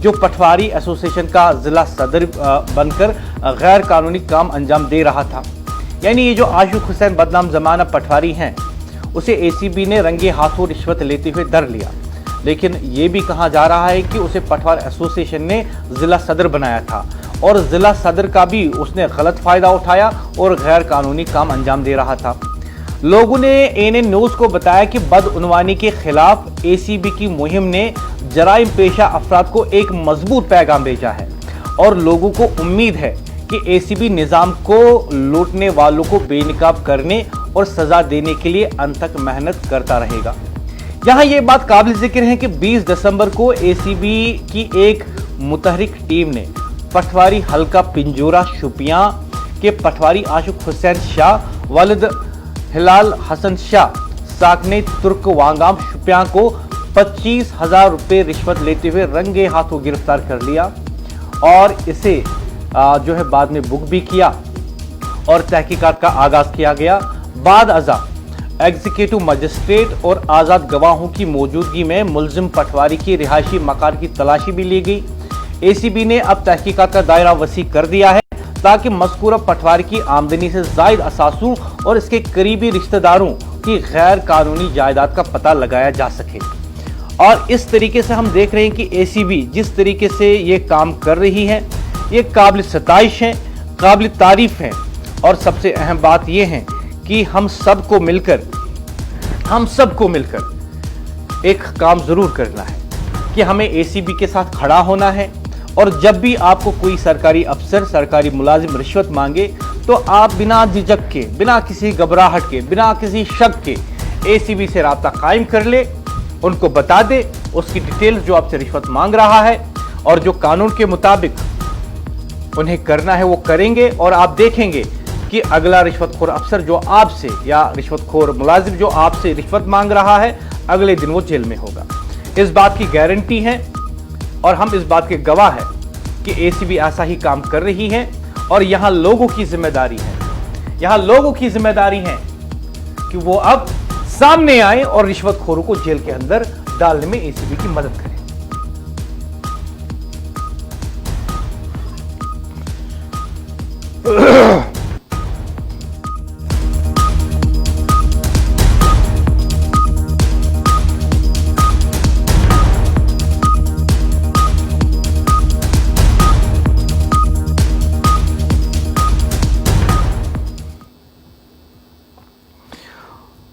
जो पटवारी एसोसिएशन का जिला सदर बनकर गैर कानूनी काम अंजाम दे रहा था। यानी ये जो आशिक हुसैन बदनाम जमाना पटवारी हैं, उसे ACB ने रंगे हाथों रिश्वत लेते हुए धर लिया, लेकिन ये भी कहा जा रहा है कि उसे पटवार एसोसिएशन ने जिला सदर बनाया था और जिला सदर का भी उसने गलत फायदा उठाया और गैर कानूनी काम अंजाम दे रहा था। लोगों ने ANN न्यूज को बताया कि बदउनवानी के खिलाफ ACB की मुहिम ने जराइम पेशा अफराद को एक मजबूत पैगाम भेजा है और लोगों को उम्मीद है कि ACB निजाम को लूटने वालों को बेनकाब करने और सजा देने के लिए अंत तक मेहनत करता रहेगा। यहाँ ये बात काबिल जिक्र है कि 20 दिसंबर को ACB की एक मुतहरिक टीम ने पटवारी हल्का पिंजोरा शोपियां के पटवारी आशिक हुसैन शाह वालिद हिलाल हसन शाह साकने तुर्क वांगाम शोपियां को 25,000 रुपये रिश्वत लेते हुए रंगे हाथों गिरफ्तार कर लिया और इसे जो है बाद में बुक भी किया और तहकीकात का आगाज किया गया। बाद अज़ा एग्जीक्यूटिव मजिस्ट्रेट और आज़ाद गवाहों की मौजूदगी में मुलजिम पटवारी की रिहायशी मकान की तलाशी भी ली गई। ACB ने अब तहकीकात का दायरा वसी कर दिया है ताकि मज़कूरा पटवारी की आमदनी से जायद असासों और इसके करीबी रिश्तेदारों की गैर कानूनी जायदाद का पता लगाया जा सके। और इस तरीके से हम देख रहे हैं कि ACB जिस तरीके से ये काम कर रही है, ये काबिल सताइश है, काबिल तारीफ है और सबसे अहम बात यह है कि हम सबको मिलकर एक काम जरूर करना है कि हमें ACB के साथ खड़ा होना है और जब भी आपको कोई सरकारी अफसर, सरकारी मुलाजिम रिश्वत मांगे तो आप बिना झिझक के, बिना किसी घबराहट के, बिना किसी शक के एसीबी से राब्ता कायम कर ले, उनको बता दे उसकी डिटेल्स जो आपसे रिश्वत मांग रहा है, और जो कानून के मुताबिक उन्हें करना है वो करेंगे। और आप देखेंगे कि अगला रिश्वतखोर अफसर जो आपसे, या रिश्वतखोर मुलाजिम जो आपसे रिश्वत मांग रहा है, अगले दिन वो जेल में होगा। इस बात की गारंटी है और हम इस बात के गवाह हैं कि एसीबी ऐसा ही काम कर रही है। और यहां लोगों की जिम्मेदारी है, यहां लोगों की जिम्मेदारी है कि वो अब सामने आए और रिश्वतखोरों को जेल के अंदर डालने में एसीबी की मदद करें।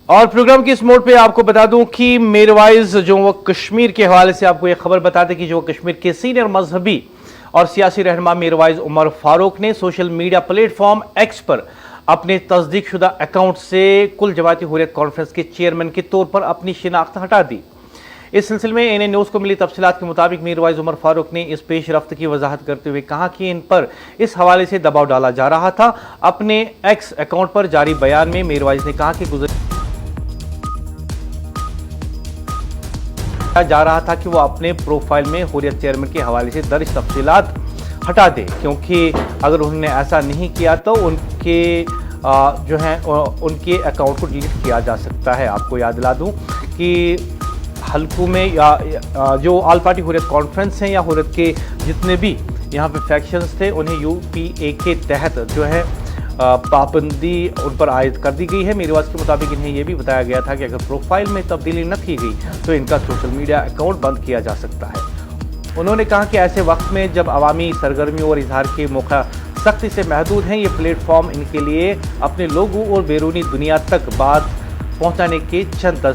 और प्रोग्राम की इस मोड पे आपको बता दूं कि मीरवाइज जो वो कश्मीर के हवाले से आपको यह खबर बता दें कि जो कश्मीर के सीनियर मजहबी और सियासी रहनुमा मीरवाइज उमर फारूक ने सोशल मीडिया प्लेटफॉर्म एक्स पर अपने तस्दीक शुदा अकाउंट से कुल जमाती हुर्रियत कॉन्फ्रेंस के चेयरमैन के तौर पर अपनी शिनाख्त हटा दी। इस सिलसिले में एएनए न्यूज को मिली तफसीलात के मुताबिक मीरवाइज उमर फारूक ने इस पेशरफ्त की वजाहत करते हुए कहा कि इन पर इस हवाले से दबाव डाला जा रहा था। अपने एक्स अकाउंट पर जारी बयान में मीरवाइज ने कहा कि जा रहा था कि वो अपने प्रोफाइल में हुर्रियत चेयरमैन के हवाले से दर्ज तफसीलात हटा दे, क्योंकि अगर उन्होंने ऐसा नहीं किया तो उनके जो है उनके अकाउंट को डिलीट किया जा सकता है। आपको याद दिला दूं कि हल्कों में या जो ऑल पार्टी हुर्रियत कॉन्फ्रेंस हैं या हुर्रियत के जितने भी यहाँ पे फैक्शंस थे, उन्हें यूपीए के तहत जो है पाबंदी उन पर आयद कर दी गई है। मीरवाइज के मुताबिक इन्हें यह भी बताया गया था कि अगर प्रोफाइल में तब्दीली न की गई तो इनका सोशल मीडिया अकाउंट बंद किया जा सकता है। उन्होंने कहा कि ऐसे वक्त में जब अवामी सरगर्मियों और इजहार के मौका सख्ती से महदूद हैं, ये प्लेटफॉर्म इनके लिए अपने लोगों और बैरूनी दुनिया तक बात पहुँचाने के चंद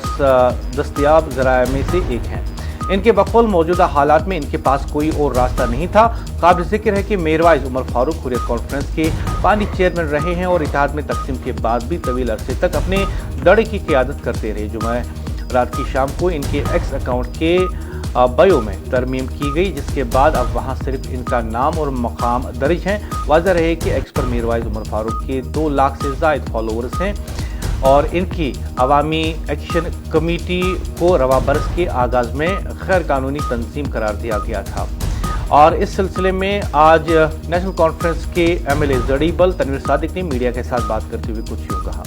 दस्तयाब ज़राए में से एक हैं। इनके बकौल मौजूदा हालात में इनके पास कोई और रास्ता नहीं था। काबिल जिक्र है कि मीरवाइज उमर फारूक हुर्रियत कॉन्फ्रेंस के पानी चेयरमैन रहे हैं और इत्तेहाद में तकसीम के बाद भी तवील अरसे तक अपने दड़े की क़ियादत करते रहे। जुमे रात की शाम को इनके एक्स अकाउंट के बायो में तरमीम की गई, जिसके बाद अब वहां सिर्फ इनका नाम और मकाम दर्ज हैं। वाज़ह रहे कि एक्स पर मीरवाइज उमर फारूक के 2 लाख से ज़ायद फॉलोअर्स हैं और इनकी अवामी एक्शन कमेटी को रवा बरस के आगाज़ में गैर कानूनी तंजीम करार दिया गया था। और इस सिलसिले में आज नेशनल कॉन्फ्रेंस के एमएलए जड़ीबल तनवीर सादिक ने मीडिया के साथ बात करते हुए कुछ यूँ कहा।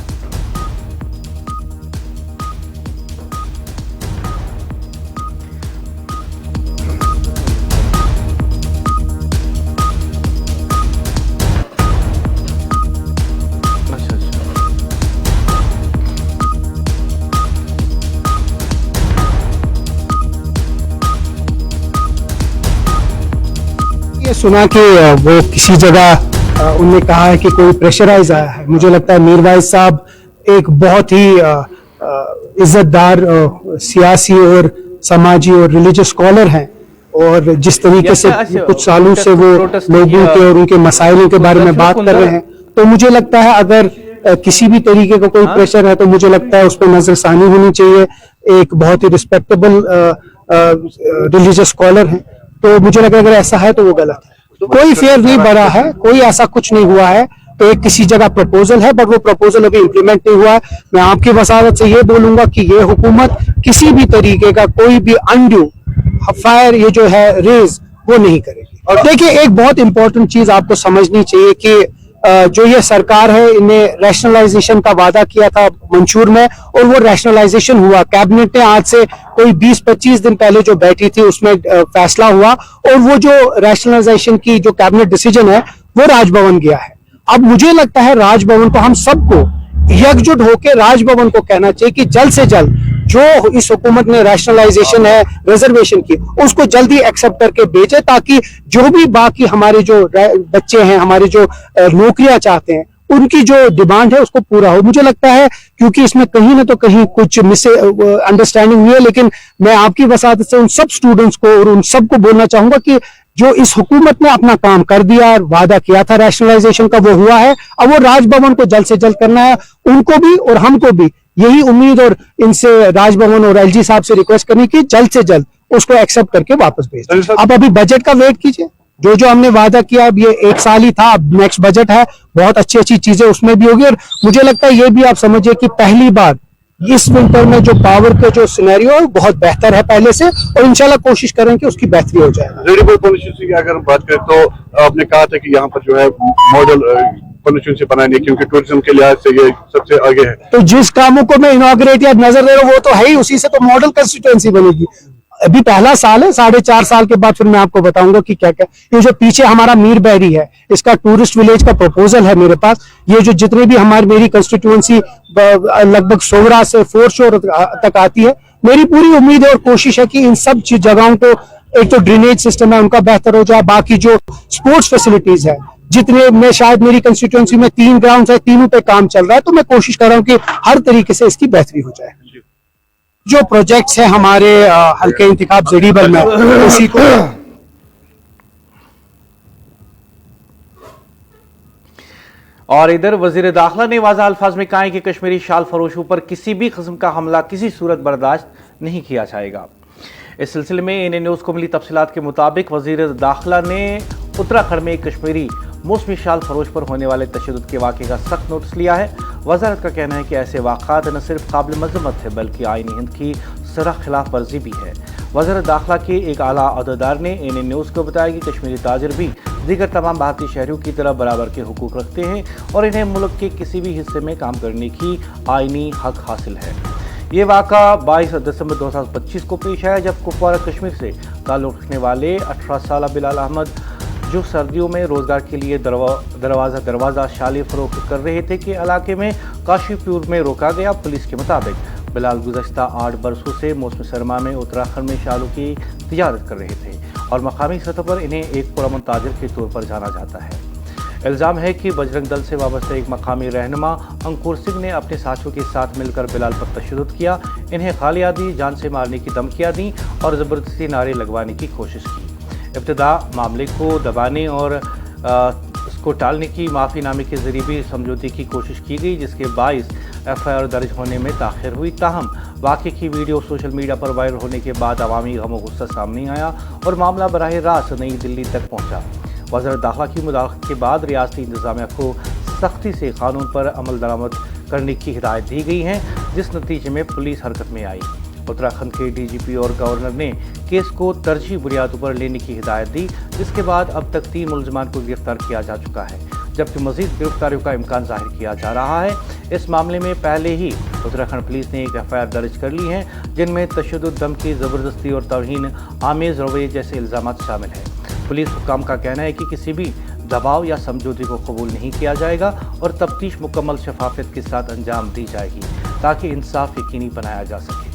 सुना कि वो किसी जगह उनने कहा है कि कोई प्रेशराइज आया है। मुझे लगता है मीरवाइज साहब एक बहुत ही इज्जतदार सियासी और समाजी और रिलीजियस स्कॉलर हैं और जिस तरीके से कुछ सालों से वो लोगों के और उनके मसाइलों के बारे में बात कर रहे हैं, तो मुझे लगता है अगर किसी भी तरीके का कोई प्रेशर है तो मुझे लगता है उस पर नजरसानी होनी चाहिए। एक बहुत ही रिस्पेक्टेबल रिलीजियस स्कॉलर हैं, तो मुझे लगा अगर ऐसा है तो वो गलत है। तो कोई फेयर नहीं बढ़ा है, कोई ऐसा कुछ नहीं हुआ है। तो एक किसी जगह प्रपोजल है बट वो प्रपोजल अभी इंप्लीमेंट नहीं हुआ है। मैं आपकी वसारत से ये बोलूंगा कि ये हुकूमत किसी भी तरीके का कोई भी अनड्यू फायर ये जो है रेज वो नहीं करेगी। और देखिए एक बहुत इंपॉर्टेंट चीज आपको समझनी चाहिए कि जो ये सरकार है, इन्हें रैशनलाइजेशन का वादा किया था मंशूर में और वो रैशनलाइजेशन हुआ। कैबिनेट ने आज से कोई 20-25 दिन पहले जो बैठी थी उसमें फैसला हुआ और वो जो रैशनलाइजेशन की जो कैबिनेट डिसीजन है वो राजभवन गया है। अब मुझे लगता है राजभवन को, हम सबको एकजुट होकर राजभवन को कहना चाहिए कि जल्द से जल्द जो इस हुकूमत ने रैशनलाइजेशन है रिजर्वेशन की उसको जल्दी एक्सेप्ट करके भेजे, ताकि जो भी बाकी हमारे जो बच्चे हैं, हमारे जो नौकरियां चाहते हैं, उनकी जो डिमांड है उसको पूरा हो। मुझे लगता है क्योंकि इसमें कहीं ना तो कहीं कुछ मिस अंडरस्टैंडिंग हुई है, लेकिन मैं आपकी वसात से उन सब स्टूडेंट्स को और उन सबको बोलना चाहूंगा कि जो इस हुकूमत ने अपना काम कर दिया, वादा किया था रैशनलाइजेशन का वो हुआ है। अब वो राजभवन को जल्द से जल्द करना है, उनको भी और हमको भी यही उम्मीद और इनसे राजभवन और एलजी साहब से रिक्वेस्ट करनी कि जल्द से जल्द उसको एक्सेप्ट करके वापस भेज दें। अब अभी बजट का वेट कीजिए, जो जो हमने वादा किया, अब ये 1 साल ही था, अब नेक्स्ट बजट है, बहुत अच्छी अच्छी चीजें उसमें भी होगी। और मुझे लगता है ये भी आप समझिए कि पहली बार इस विंटर में जो पावर के जो सिनेरियो है बहुत बेहतर है पहले से, और इंशाल्लाह कोशिश करें कि उसकी बेहतरी हो जाए। रेडिबल कॉन्स्टिट्यूंसी की अगर बात करें तो आपने कहा था कि यहाँ पर जो है मॉडल कॉन्स्टिट्यूंसी बनानी है क्योंकि टूरिज्म के लिहाज से ये सबसे आगे है। तो जिस कामों को मैं इनॉग्रेट या नजर दे रहा हूँ वो तो है ही, उसी से तो मॉडल कंस्टिट्यूएंसी बनेगी। अभी पहला साल है, 4.5 साल के बाद फिर मैं आपको बताऊंगा कि क्या क्या। ये जो पीछे हमारा मीर बैरी है, इसका टूरिस्ट विलेज का प्रपोजल है मेरे पास। ये जो जितने भी मेरी कंस्टिट्यूएंसी लगभग सोगरा से फोर्थ शोर तक आती है, मेरी पूरी उम्मीद है और कोशिश है कि इन सब जगहों को, एक तो ड्रेनेज सिस्टम है उनका बेहतर हो जाए, बाकी जो स्पोर्ट्स फैसिलिटीज है, जितने में शायद मेरी कंस्टिट्यूएंसी में 3 ग्राउंड है, तीनों पे काम चल रहा है, तो मैं कोशिश कर रहा हूँ कि हर तरीके से इसकी बेहतरी हो जाए। जो प्रोजेक्ट्स है हमारे हल्के इंतखाब जरीबल में, उसी को और इधर वजीर दाखिला ने वाज़ा अल्फाज में कहा है कि कश्मीरी शाल फरोशों पर किसी भी किस्म का हमला किसी सूरत बर्दाश्त नहीं किया जाएगा। इस सिलसिले में एनएन न्यूज़ को मिली तफसीलात के मुताबिक वजीर दाखिला ने उत्तराखंड में कश्मीरी मौसमी शाल फरोश पर होने वाले तशद्दुद के वाक़े का सख्त नोटिस लिया है। वजारत का कहना है कि ऐसे वाक़ात न सिर्फ काबिल मज़म्मत है बल्कि आईनी हिंद की सराह खिलाफ वर्जी भी है। वज़ीर दाखिला के एक आला अहदेदार ने एनएन न्यूज़ को बताया कि कश्मीरी ताजिर भी दीगर तमाम भारतीय शहरियों की तरह बराबर के हुकूक रखते हैं और इन्हें मुल्क के किसी भी हिस्से में काम करने की आईनी हक हासिल है। ये वाक़ा 22 दिसंबर 2025 को पेश आया जब कुपवारा कश्मीर से ताल्लुक़ रखने वाले 18 साल बिलाल अहमद, जो सर्दियों में रोजगार के लिए दरवाज़ा शाली फरोख्त कर रहे थे, कि इलाके में काशीपुर में रोका गया। पुलिस के मुताबिक बिलाल गुज़श्ता 8 बरसों से मौसम सरमा में उत्तराखंड में शालों की तिजारत कर रहे थे और मकामी सतह पर इन्हें एक पुरअमन ताजिर के तौर पर जाना जाता है। इल्ज़ाम है कि बजरंग दल से वाबस्ता एक मकामी रहनुमा अंकुर सिंह ने अपने साथियों के साथ मिलकर बिलाल पर तशद्दुद किया, इन्हें गालियाँ दी, जान से मारने की धमकियाँ दी और ज़बरदस्ती नारे लगवाने की कोशिश की। इब्तिदा मामले को दबाने और इसको टालने की माफ़ीनामे के ज़रिए भी समझौते की कोशिश की गई, जिसके बाइस एफआईआर दर्ज होने में ताख़िर हुई। ताहम वाक़े की वीडियो सोशल मीडिया पर वायरल होने के बाद अवामी गम और गुस्सा सामने आया और मामला बराह रास्त नई दिल्ली तक पहुँचा। वज़ीर दाखिला की मुदाखलत के बाद रियासती इंतज़ामिया को सख्ती से कानून पर अमल दरामद करने की हिदायत दी गई है, जिस नतीजे में पुलिस हरकत में आई। उत्तराखंड के डीजीपी और गवर्नर ने केस को तरजीह बुनियादों पर लेने की हिदायत दी, जिसके बाद अब तक 3 मुलजमान को गिरफ्तार किया जा चुका है, जबकि मजीद गिरफ्तारियों का इम्कान जाहिर किया जा रहा है। इस मामले में पहले ही उत्तराखंड पुलिस ने एक एफआईआर दर्ज कर ली है, जिनमें तशद्दुद, धमकी, ज़बरदस्ती और तौहीन आमेज़ रवैये जैसे इल्ज़ाम शामिल हैं। पुलिस हुक्काम का कहना है कि किसी भी दबाव या समझौते को कबूल नहीं किया जाएगा और तफ्तीश मुकम्मल शफाफियत के साथ अंजाम दी जाएगी ताकि इंसाफ यकीनी बनाया जा सके।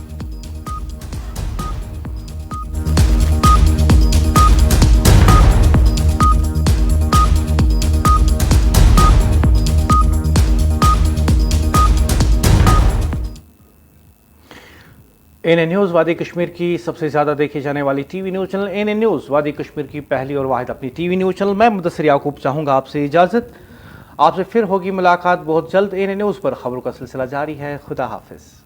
एनएन न्यूज़ वादी कश्मीर की सबसे ज़्यादा देखी जाने वाली TV news channel NN news वादी कश्मीर की पहली और वाहिद अपनी टीवी न्यूज़ चैनल। मैं मुदस्सिर याकूब चाहूँगा आपसे इजाज़त, आपसे फिर होगी मुलाकात बहुत जल्द। एनएन न्यूज़ पर खबरों का सिलसिला जारी है। खुदा हाफिज़।